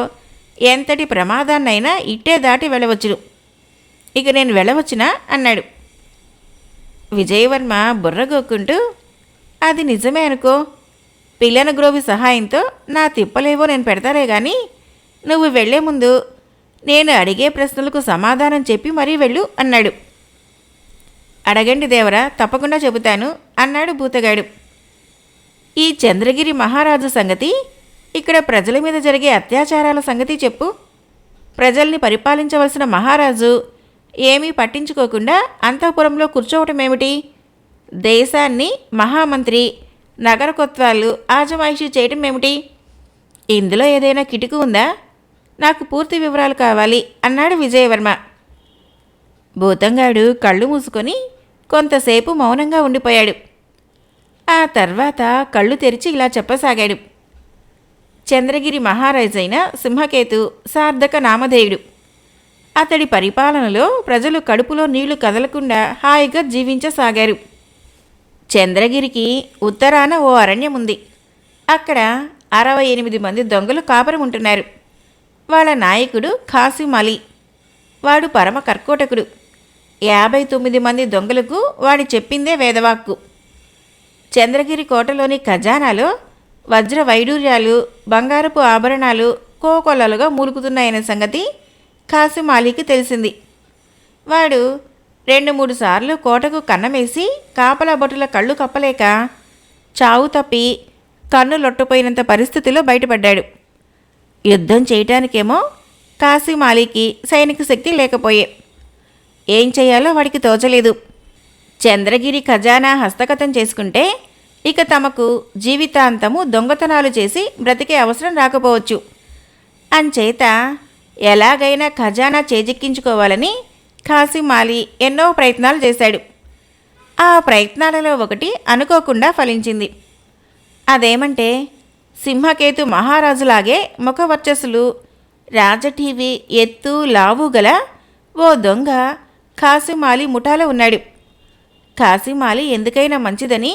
Speaker 1: ఎంతటి ప్రమాదాన్నైనా ఇట్టే దాటి వెళ్ళవచ్చును. ఇక నేను వెళ్ళవచ్చునా అన్నాడు. విజయవర్మ బుర్రగొక్కుంటూ, అది నిజమే అనుకో. పిల్లన గ్రోవి సహాయంతో నా తిప్పలేవో నేను పెడతారే గాని నువ్వు వెళ్లే ముందు నేను అడిగే ప్రశ్నలకు సమాధానం చెప్పి మరీ వెళ్ళు అన్నాడు. అడగండి దేవరా, తప్పకుండా చెబుతాను అన్నాడు భూతగాడు. ఈ చంద్రగిరి మహారాజు సంగతి, ఇక్కడ ప్రజల మీద జరిగే అత్యాచారాల సంగతి చెప్పు. ప్రజల్ని పరిపాలించవలసిన మహారాజు ఏమీ పట్టించుకోకుండా అంతఃపురంలో కూర్చోవటమేమిటి? దేశాన్ని మహామంత్రి నగర కొత్వాలు ఆజమాయిషీ చేయటం ఏమిటి? ఇందులో ఏదైనా కిటుకు ఉందా? నాకు పూర్తి వివరాలు కావాలి అన్నాడు విజయవర్మ. భూతంగాడు కళ్ళు మూసుకొని కొంతసేపు మౌనంగా ఉండిపోయాడు. ఆ తర్వాత కళ్ళు తెరిచి ఇలా చెప్పసాగాడు. చంద్రగిరి మహారాజైన సింహకేతు సార్థక నామధేయుడు. అతడి పరిపాలనలో ప్రజలు కడుపులో నీళ్లు కదలకుండా హాయిగా జీవించసాగారు. చంద్రగిరికి ఉత్తరాన ఓ అరణ్యం ఉంది. అక్కడ 68 మంది దొంగలు కాపురం ఉంటున్నారు. వాళ్ళ నాయకుడు ఖాసిం అలీ. వాడు పరమ కర్కోటకుడు. 59 మంది దొంగలకు వాడి చెప్పిందే వేదవాక్కు. చంద్రగిరి కోటలోని ఖజానాలో వజ్ర వైడూర్యాలు, బంగారపు ఆభరణాలు కోకొల్లలుగా మూలుకుతున్నాయనే సంగతి ఖాసిం అలీకి తెలిసింది. వాడు 2-3 సార్లు కోటకు కన్నమేసి కాపలా బొట్టుల కళ్ళు కప్పలేక చావు తప్పి కన్ను లొట్టపోయినంత పరిస్థితిలో బయటపడ్డాడు. యుద్ధం చేయటానికేమో ఖాసిం అలీకి సైనిక శక్తి లేకపోయే. ఏం చేయాలో వాడికి తోచలేదు. చంద్రగిరి ఖజానా హస్తగతం చేసుకుంటే ఇక తమకు జీవితాంతము దొంగతనాలు చేసి బ్రతికే అవసరం రాకపోవచ్చు. అంచేత ఎలాగైనా ఖజానా చేజిక్కించుకోవాలని ఖాసిం అలీ ఎన్నో ప్రయత్నాలు చేశాడు. ఆ ప్రయత్నాలలో ఒకటి అనుకోకుండా ఫలించింది. అదేమంటే సింహకేతు మహారాజులాగే ముఖవర్చస్సులు, రాజటీవీ ఎత్తు లావు గల ఓ దొంగ ఖాసిం అలీ ముఠాలో ఉన్నాడు. ఖాసిం అలీ ఎందుకైనా మంచిదని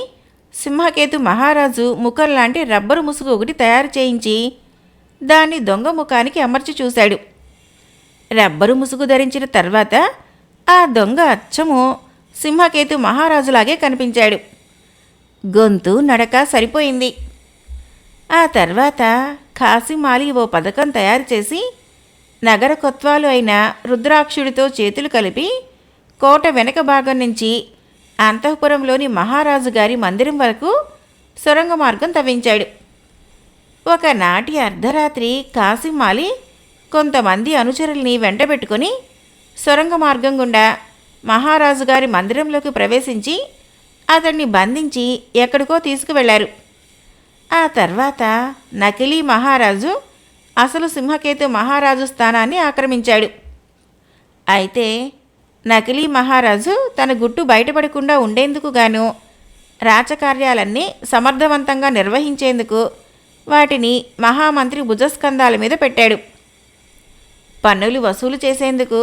Speaker 1: సింహకేతు మహారాజు ముఖం లాంటి రబ్బరు ముసుగు ఒకటి తయారు చేయించి దాన్ని దొంగ ముఖానికి అమర్చి చూశాడు. రబ్బరు ముసుగు ధరించిన తర్వాత ఆ దొంగ అచ్చము సింహకేతు మహారాజులాగే కనిపించాడు. గొంతు నడక సరిపోయింది. ఆ తర్వాత కాసిమాలి ఓ పథకం తయారు చేసి నగర కొత్వాలు అయిన రుద్రాక్షుడితో చేతులు కలిపి కోట వెనక భాగం నుంచి అంతఃపురంలోని మహారాజు గారి మందిరం వరకు సొరంగ మార్గం తవ్వించాడు. ఒకనాటి అర్ధరాత్రి కాసిమాలి కొంతమంది అనుచరుల్ని వెంటబెట్టుకుని సొరంగ మార్గం గుండా మహారాజు గారి మందిరంలోకి ప్రవేశించి అతన్ని బంధించి ఎక్కడికో తీసుకువెళ్లారు. ఆ తర్వాత నకిలీ మహారాజు అసలు సింహకేతు మహారాజు స్థానాన్ని ఆక్రమించాడు. అయితే నకిలీ మహారాజు తన గుట్టు బయటపడకుండా ఉండేందుకు గాను రాచకార్యాలన్నీ సమర్థవంతంగా నిర్వహించేందుకు వాటిని మహామంత్రి భుజస్కంధాల మీద పెట్టాడు. పన్నులు వసూలు చేసేందుకు,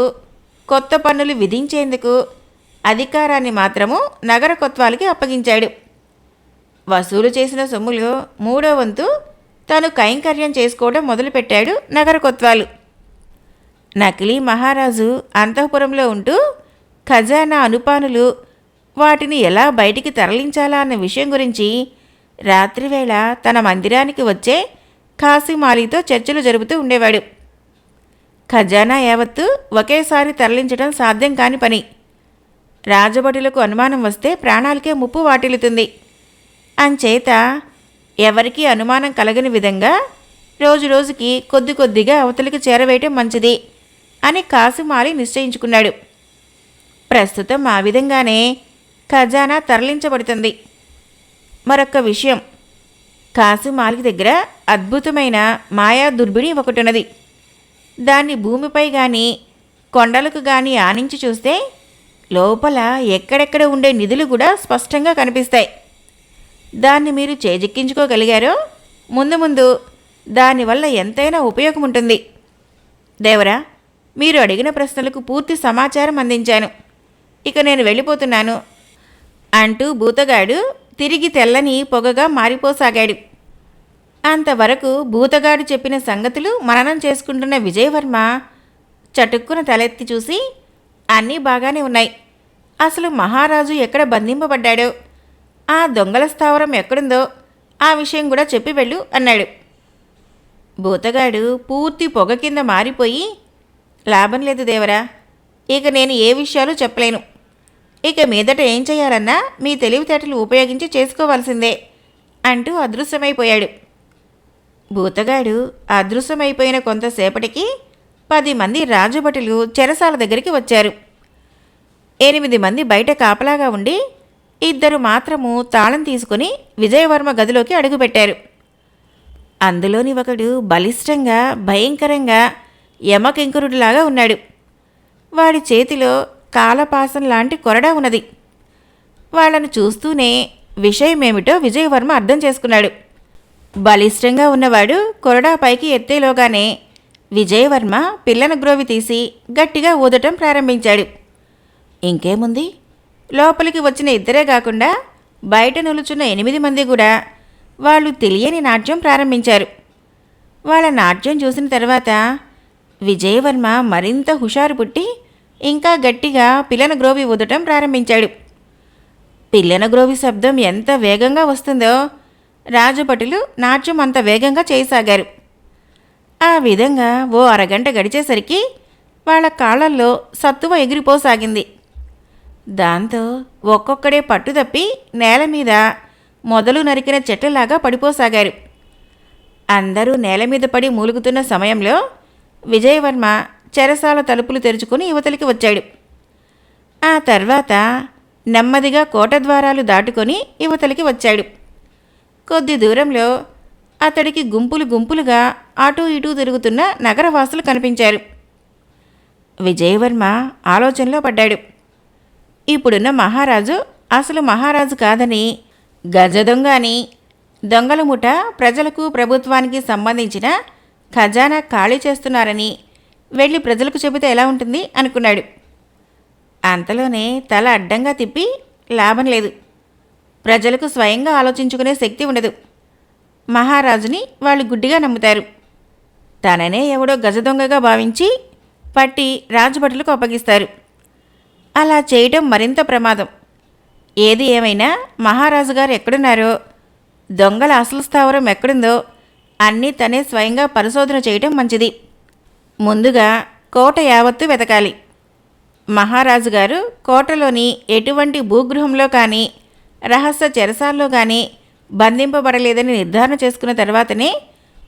Speaker 1: కొత్త పన్నులు విధించేందుకు అధికారాన్ని మాత్రము నగర కొత్వాలకి అప్పగించాడు. వసూలు చేసిన సొమ్ములో 3వ వంతు తను కైంకర్యం చేసుకోవడం మొదలుపెట్టాడు నగర కొత్వాలు. నకిలీ మహారాజు అంతఃపురంలో ఉంటూ ఖజానా అనుపానులు వాటిని ఎలా బయటికి తరలించాలా అన్న విషయం గురించి రాత్రివేళ తన మందిరానికి వచ్చే కాసిమాలితో చర్చలు జరుపుతూ ఉండేవాడు. ఖజానా యావత్తు ఒకేసారి తరలించడం సాధ్యం కాని పని. రాజభటులకు అనుమానం వస్తే ప్రాణాలకే ముప్పు వాటిల్లుతుంది. అంచేత ఎవరికీ అనుమానం కలగని విధంగా రోజురోజుకి కొద్ది కొద్దిగా అవతలికి చేరవేయటం మంచిది అని కాసిమాలి నిశ్చయించుకున్నాడు. ప్రస్తుతం ఆ విధంగానే ఖజానా తరలించబడుతుంది. మరొక్క విషయం, కాసిమాలి దగ్గర అద్భుతమైన మాయా దుర్బిణి ఒకటున్నది. దాన్ని భూమిపై గాని కొండలకు గాని ఆనించి చూస్తే లోపల ఎక్కడెక్కడ ఉండే నిధులు కూడా స్పష్టంగా కనిపిస్తాయి. దాన్ని మీరు చేజిక్కించుకోగలిగారో ముందు ముందు దానివల్ల ఎంతైనా ఉపయోగం ఉంటుంది. దేవరా, మీరు అడిగిన ప్రశ్నలకు పూర్తి సమాచారం అందించాను. ఇక నేను వెళ్ళిపోతున్నాను అంటూ భూతగాడు తిరిగి తెల్లని పొగగా మారిపోసాగాడు. అంతవరకు భూతగాడు చెప్పిన సంగతులు మననం చేసుకుంటున్న విజయవర్మ చటుక్కున తలెత్తి చూసి అన్నీ బాగానే ఉన్నాయి. అసలు మహారాజు ఎక్కడ బంధింపబడ్డాడో, ఆ దొంగల స్థావరం ఎక్కడుందో ఆ విషయం కూడా చెప్పి వెళ్ళు అన్నాడు. భూతగాడు పూర్తి పొగ కింద మారిపోయి, లాభం లేదు దేవరా, ఇక నేను ఏ విషయాలు చెప్పలేను. ఇక మీదట ఏం చేయాలన్నా మీ తెలివితేటలు ఉపయోగించి చేసుకోవాల్సిందే అంటూ అదృశ్యమైపోయాడు. భూతగాడు అదృశ్యమైపోయిన కొంతసేపటికి 10 మంది రాజభటులు చెరసాల దగ్గరికి వచ్చారు. 8 మంది బయట కాపలాగా ఉండి 2 మాత్రము తాళం తీసుకుని విజయవర్మ గదిలోకి అడుగుపెట్టారు. అందులోని ఒకడు బలిష్టంగా భయంకరంగా యమకింకరుడిలాగా ఉన్నాడు. వాడి చేతిలో కాలపాసం లాంటి కొరడా ఉన్నది. వాళ్లను చూస్తూనే విషయమేమిటో విజయవర్మ అర్థం చేసుకున్నాడు. బలిష్టంగా ఉన్నవాడు కొరడా పైకి ఎత్తేలోగానే విజయవర్మ పిల్లన గ్రోవి తీసి గట్టిగా ఊదటం ప్రారంభించాడు. ఇంకేముంది, లోపలికి వచ్చిన 2 కాకుండా బయట నిలుచున్న 8 మంది కూడా వాళ్ళు తెలియని నాట్యం ప్రారంభించారు. వాళ్ళ నాట్యం చూసిన తర్వాత విజయవర్మ మరింత హుషారు పుట్టి ఇంకా గట్టిగా పిల్లన గ్రోవి ఊదటం ప్రారంభించాడు. పిల్లన గ్రోవి శబ్దం ఎంత వేగంగా వస్తుందో రాజభటులు నాట్యం అంత వేగంగా చేయసాగారు. ఆ విధంగా ఓ అరగంట గడిచేసరికి వాళ్ళ కాళ్ళల్లో సత్తువ ఎగిరిపోసాగింది. దాంతో ఒక్కొక్కడే పట్టుదప్పి నేల మీద మొదలు నరికిన చెట్లలాగా పడిపోసాగారు. అందరూ నేల మీద పడి మూలుగుతున్న సమయంలో విజయవర్మ చెరసాల తలుపులు తెరుచుకుని యువతలికి వచ్చాడు. ఆ తర్వాత నెమ్మదిగా కోట ద్వారాలు దాటుకొని యువతలికి వచ్చాడు. కొద్ది దూరంలో అతడికి గుంపులు గుంపులుగా అటూ ఇటూ తిరుగుతున్న నగరవాసులు కనిపించారు. విజయవర్మ ఆలోచనలో పడ్డాడు. ఇప్పుడున్న మహారాజు అసలు మహారాజు కాదని, గజదొంగ అని, దొంగల ముఠ ప్రజలకు ప్రభుత్వానికి సంబంధించిన ఖజానా ఖాళీ చేస్తున్నారని వెళ్ళి ప్రజలకు చెబితే ఎలా ఉంటుంది అనుకున్నాడు. అంతలోనే తల అడ్డంగా తిప్పి లాభం లేదు. ప్రజలకు స్వయంగా ఆలోచించుకునే శక్తి ఉండదు. మహారాజుని వాళ్ళు గుడ్డిగా నమ్ముతారు. తననే ఎవడో గజదొంగగా భావించి పట్టి రాజభటులకు అప్పగిస్తారు. అలా చేయటం మరింత ప్రమాదం. ఏది ఏమైనా మహారాజు గారు ఎక్కడున్నారో, దొంగల అసలు స్థావరం ఎక్కడుందో అన్నీ తనే స్వయంగా పరిశోధన చేయటం మంచిది. ముందుగా కోట యావత్తు వెతకాలి. మహారాజు గారు కోటలోని ఎటువంటి భూగృహంలో కానీ రహస్య చెరసాల్లో కానీ బంధింపబడలేదని నిర్ధారణ చేసుకున్న తర్వాతనే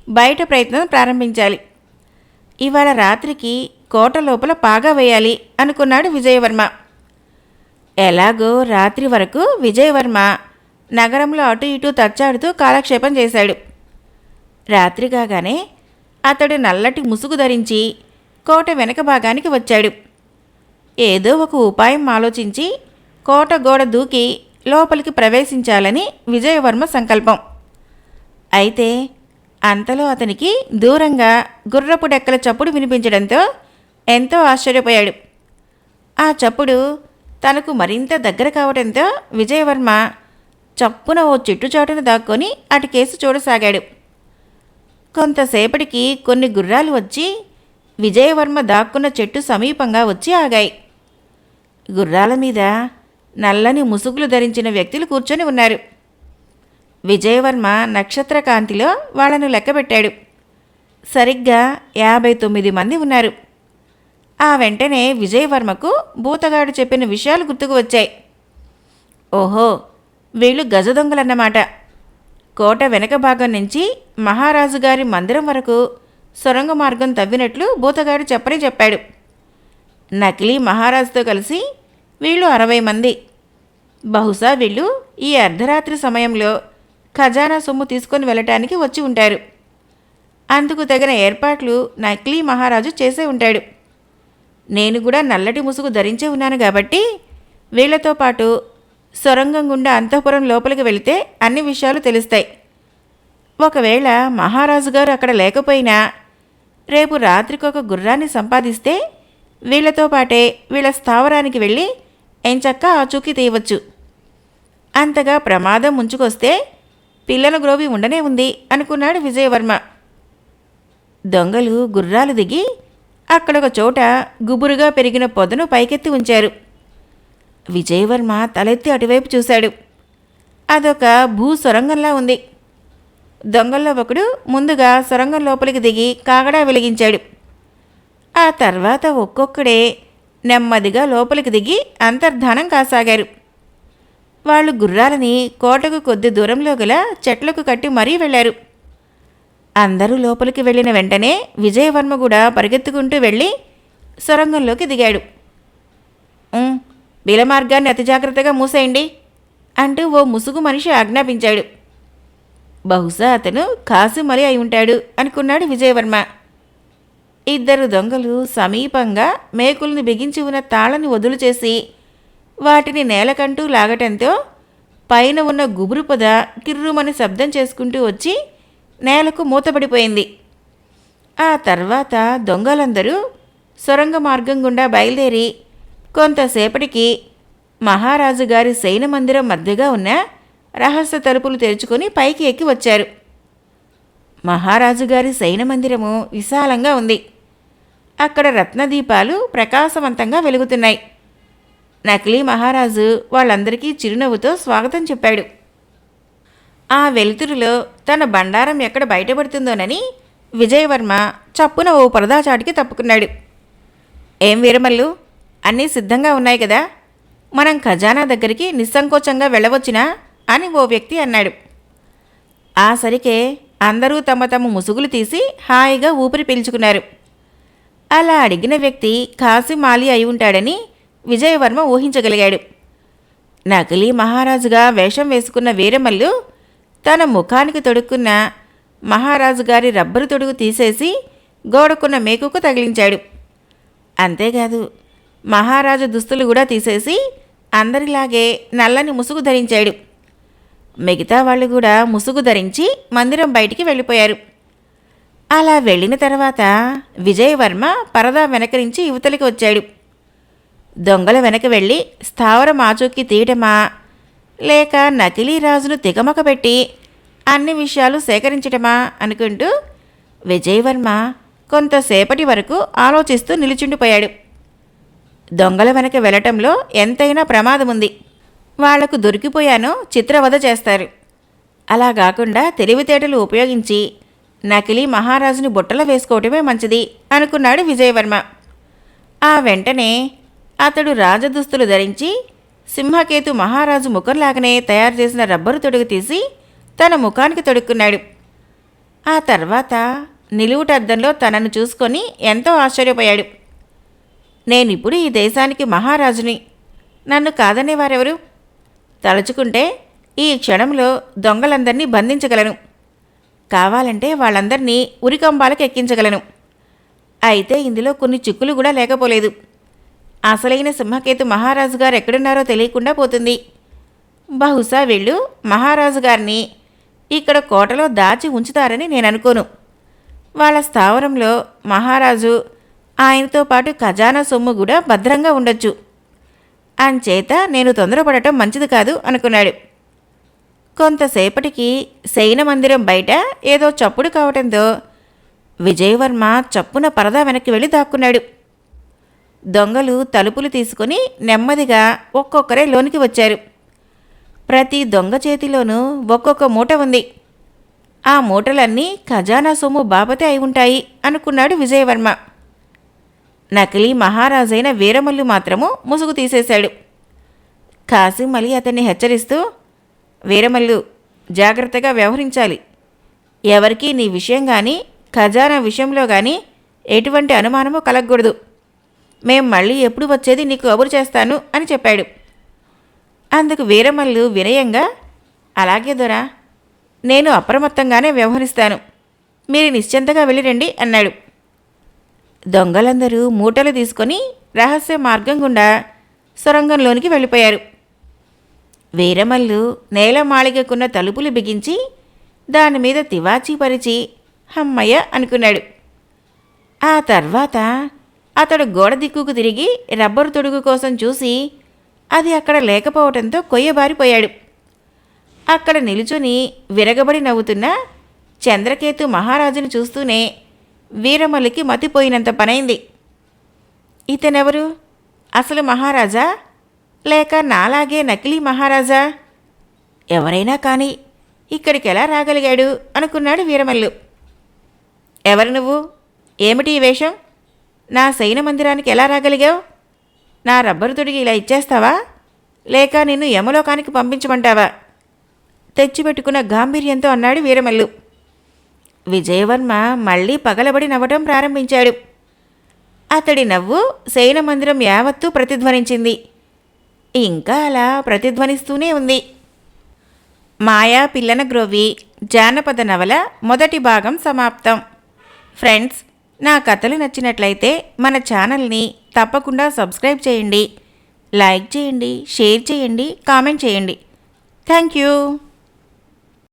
Speaker 1: బయట ప్రయత్నం ప్రారంభించాలి. ఇవాళ రాత్రికి కోట లోపల పాగా వేయాలి అనుకున్నాడు విజయవర్మ. ఎలాగో రాత్రి వరకు విజయవర్మ నగరంలో అటు ఇటు తచ్చాడుతూ కాలక్షేపం చేశాడు. రాత్రి కాగానే అతడు నల్లటి ముసుగు ధరించి కోట వెనక భాగానికి వచ్చాడు. ఏదో ఒక ఉపాయం ఆలోచించి కోట గోడ దూకి లోపలికి ప్రవేశించాలని విజయవర్మ సంకల్పం. అయితే అంతలో అతనికి దూరంగా గుర్రపు డెక్కల చప్పుడు వినిపించడంతో ఎంతో ఆశ్చర్యపోయాడు. ఆ చప్పుడు తనకు మరింత దగ్గర కావడంతో విజయవర్మ చప్పున ఓ చెట్టుచాటును దాక్కొని అటుకేసి చూడసాగాడు. కొంతసేపటికి కొన్ని గుర్రాలు వచ్చి విజయవర్మ దాక్కున్న చెట్టు సమీపంగా వచ్చి ఆగాయి. గుర్రాల మీద నల్లని ముసుగులు ధరించిన వ్యక్తులు కూర్చొని ఉన్నారు. విజయవర్మ నక్షత్ర కాంతిలో వాళ్లను లెక్కబెట్టాడు. సరిగ్గా 59 మంది ఉన్నారు. ఆ వెంటనే విజయవర్మకు భూతగాడు చెప్పిన విషయాలు గుర్తుకు వచ్చాయి. ఓహో, వీళ్ళు గజదొంగలన్నమాట. కోట వెనక భాగం నుంచి మహారాజు గారి మందిరం వరకు సొరంగ మార్గం తవ్వినట్లు భూతగాడు చెప్పాడు. నకిలీ మహారాజుతో కలిసి వీళ్ళు 60 మంది. బహుశా వీళ్ళు ఈ అర్ధరాత్రి సమయంలో ఖజానా సొమ్ము తీసుకొని వెళ్ళటానికి వచ్చి ఉంటారు. అందుకు తగిన ఏర్పాట్లు నకిలీ మహారాజు చేసే ఉంటాడు. నేను కూడా నల్లటి ముసుగు ధరించే ఉన్నాను కాబట్టి వీళ్లతో పాటు సొరంగం గుండా అంతఃపురం లోపలికి వెళితే అన్ని విషయాలు తెలుస్తాయి. ఒకవేళ మహారాజు గారు అక్కడ లేకపోయినా రేపు రాత్రికి ఒక గుర్రాన్ని సంపాదిస్తే వీళ్లతో పాటే వీళ్ళ స్థావరానికి వెళ్ళి ఎంచక్కా ఆచూకీ తీయవచ్చు. అంతగా ప్రమాదం ముంచుకొస్తే పిల్లల గ్రోవి ఉండనే ఉంది అనుకున్నాడు విజయవర్మ. దొంగలు గుర్రాలు దిగి అక్కడొక చోట గుబురుగా పెరిగిన పొదను పైకెత్తి ఉంచారు. విజయవర్మ తలెత్తి అటువైపు చూశాడు. అదొక భూ సొరంగంలా ఉంది. దొంగల్లో ఒకడు ముందుగా సొరంగం లోపలికి దిగి కాగడా వెలిగించాడు. ఆ తర్వాత ఒక్కొక్కడే నెమ్మదిగా లోపలికి దిగి అంతర్ధానం కాసాగారు. వాళ్ళు గుర్రాలని కోటకు కొద్ది దూరంలో గల చెట్లకు కట్టి మరీ వెళ్లారు. అందరూ లోపలికి వెళ్ళిన వెంటనే విజయవర్మ కూడా పరిగెత్తుకుంటూ వెళ్ళి సొరంగంలోకి దిగాడు. బిలమార్గాన్ని అతి జాగ్రత్తగా మూసేయండి అంటూ ఓ ముసుగు మనిషి ఆజ్ఞాపించాడు. బహుశా అతను కాసుమలి అయి ఉంటాడు అనుకున్నాడు విజయవర్మ. 2 దొంగలు సమీపంగా మేకుల్ని బిగించి ఉన్న తాళని వదులు చేసి వాటిని నేలకంటూ లాగటంతో పైన ఉన్న గుబురు పొద కిర్రుమని శబ్దం చేసుకుంటూ వచ్చి నేలకు మూతపడిపోయింది. ఆ తర్వాత దొంగలందరూ సొరంగ మార్గం గుండా బయలుదేరి కొంతసేపటికి మహారాజు గారి శయన మందిరం మధ్యగా ఉన్న రహస్య తలుపులు తెరుచుకొని పైకి ఎక్కి వచ్చారు. మహారాజు గారి శయన మందిరము విశాలంగా ఉంది. అక్కడ రత్నదీపాలు ప్రకాశవంతంగా వెలుగుతున్నాయి. నకిలీ మహారాజు వాళ్ళందరికీ చిరునవ్వుతో స్వాగతం చెప్పాడు. ఆ వెలుతురులో తన బండారం ఎక్కడ బయటపడుతుందోనని విజయవర్మ చప్పున ఓ పరదాచాటికి తప్పుకున్నాడు. ఏం వీరమల్లు, అన్నీ సిద్ధంగా ఉన్నాయి కదా, మనం ఖజానా దగ్గరికి నిస్సంకోచంగా వెళ్ళవచ్చునా అని ఓ వ్యక్తి అన్నాడు. ఆ సరికే అందరూ తమ తమ ముసుగులు తీసి హాయిగా ఊపిరి పీల్చుకున్నారు. అలా అడిగిన వ్యక్తి కాసిమాలి అయి ఉంటాడని విజయవర్మ ఊహించగలిగాడు. నకిలీ మహారాజుగా వేషం వేసుకున్న వీరమల్లు తన ముఖానికి తొడుక్కున్న మహారాజు గారి రబ్బరు తొడుగు తీసేసి గోడకున్న మేకుకు తగిలించాడు. అంతేకాదు, మహారాజు దుస్తులు కూడా తీసేసి అందరిలాగే నల్లని ముసుగు ధరించాడు. మిగతా వాళ్ళు కూడా ముసుగు ధరించి మందిరం బయటికి వెళ్ళిపోయారు. అలా వెళ్ళిన తర్వాత విజయవర్మ పరదా వెనక నుంచి యువతలికి వచ్చాడు. దొంగల వెనక వెళ్ళి స్థావరం ఆచూకీ తీయటమా లేక నకిలీ రాజును తికమక పెట్టి అన్ని విషయాలు సేకరించటమా అనుకుంటూ విజయవర్మ కొంతసేపటి వరకు ఆలోచిస్తూ నిలుచుండిపోయాడు. దొంగల వెనక వెళ్లటంలో ఎంతైనా ప్రమాదముంది. వాళ్లకు దొరికిపోయానో చిత్రవధ చేస్తారు. అలా కాకుండా తెలివితేటలు ఉపయోగించి నకిలీ మహారాజుని బుట్టలో వేసుకోవటమే మంచిది అనుకున్నాడు విజయవర్మ. ఆ వెంటనే అతడు రాజదుస్తులు ధరించి సింహకేతు మహారాజు ముఖంలాగానే తయారు చేసిన రబ్బరు తొడుగు తీసి తన ముఖానికి తొడుక్కున్నాడు. ఆ తర్వాత నిలువుటద్దంలో తనను చూసుకొని ఎంతో ఆశ్చర్యపోయాడు. నేనిప్పుడు ఈ దేశానికి మహారాజుని, నన్ను కాదనేవారెవరు? తలుచుకుంటే ఈ క్షణంలో దొంగలందరినీ బంధించగలను. కావాలంటే వాళ్ళందరినీ ఉరికంబాలకు ఎక్కించగలను. అయితే ఇందులో కొన్ని చిక్కులు కూడా లేకపోలేదు. అసలైన సింహకేతు మహారాజు గారు ఎక్కడున్నారో తెలియకుండా పోతుంది. బహుశా వీళ్ళు మహారాజు గారిని ఇక్కడ కోటలో దాచి ఉంచుతారని నేను అనుకోను. వాళ్ళ స్థావరంలో మహారాజు, ఆయనతో పాటు ఖజానా సొమ్ము కూడా భద్రంగా ఉండొచ్చు. అంచేత నేను తొందరపడటం మంచిది కాదు అనుకున్నాడు. కొంతసేపటికి శయన మందిరం బయట ఏదో చప్పుడు కావటంతో విజయవర్మ చప్పున పరదా వెనక్కి వెళ్ళి దాక్కున్నాడు. దొంగలు తలుపులు తీసుకుని నెమ్మదిగా ఒక్కొక్కరే లోనికి వచ్చారు. ప్రతి దొంగ చేతిలోనూ ఒక్కొక్క మూట ఉంది. ఆ మూటలన్నీ ఖజానా సొమ్ము బాపతే అయి ఉంటాయి అనుకున్నాడు విజయవర్మ. నకిలీ మహారాజైన వీరమల్లు మాత్రము ముసుగు తీసేశాడు. కాసిం అలీ అతన్ని హెచ్చరిస్తూ, వీరమల్లు, జాగ్రత్తగా వ్యవహరించాలి. ఎవరికీ నీ విషయం కానీ ఖజానా విషయంలో కానీ ఎటువంటి అనుమానమూ కలగకూడదు. మేం మళ్ళీ ఎప్పుడు వచ్చేది నీకు కబురు చేస్తాను అని చెప్పాడు. అందుకు వీరమల్లు వినయంగా, అలాగే దొరా, నేను అప్రమత్తంగానే వ్యవహరిస్తాను. మీరు నిశ్చింతగా వెళ్ళిరండి అన్నాడు. దొంగలందరూ మూటలు తీసుకొని రహస్య మార్గం గుండా సొరంగంలోనికి వెళ్ళిపోయారు. వీరమల్లు నేలమాళిగకున్న తలుపులు బిగించి దానిమీద తివాచీ పరిచి హమ్మయ్య అనుకున్నాడు. ఆ తర్వాత అతడు గోడ దిక్కుకు తిరిగి రబ్బరు తొడుగు కోసం చూసి అది అక్కడ లేకపోవటంతో కొయ్యబారిపోయాడు. అక్కడ నిలుచుని విరగబడి నవ్వుతున్న చంద్రకేతు మహారాజును చూస్తూనే వీరమల్లికి మతిపోయినంత పనైంది. ఇతనెవరు? అసలు మహారాజా లేక నాలాగే నకిలీ మహారాజా? ఎవరైనా కానీ ఇక్కడికి ఎలా రాగలిగాడు అనుకున్నాడు వీరమల్లు. ఎవరు నువ్వు? ఏమిటి ఈ వేషం? నా శయన మందిరానికి ఎలా రాగలిగావు? నా రబ్బరు తొడిగి ఇలా ఇచ్చేస్తావా లేక నిన్ను యమలోకానికి పంపించమంటావా? తెచ్చిపెట్టుకున్న గాంభీర్యంతో అన్నాడు వీరమల్లు. విజయవర్మ మళ్ళీ పగలబడి నవ్వటం ప్రారంభించాడు. అతడి నవ్వు శయన మందిరం యావత్తూ ప్రతిధ్వనించింది. ఇంకా అలా ప్రతిధ్వనిస్తూనే ఉంది. మాయా పిల్లన గ్రోవి జానపద నవల మొదటి భాగం సమాప్తం. ఫ్రెండ్స్, నా కథలు నచ్చినట్లయితే మన ఛానల్ని తప్పకుండా సబ్స్క్రైబ్ చేయండి, లైక్ చేయండి, షేర్ చేయండి, కామెంట్ చేయండి. Thank you.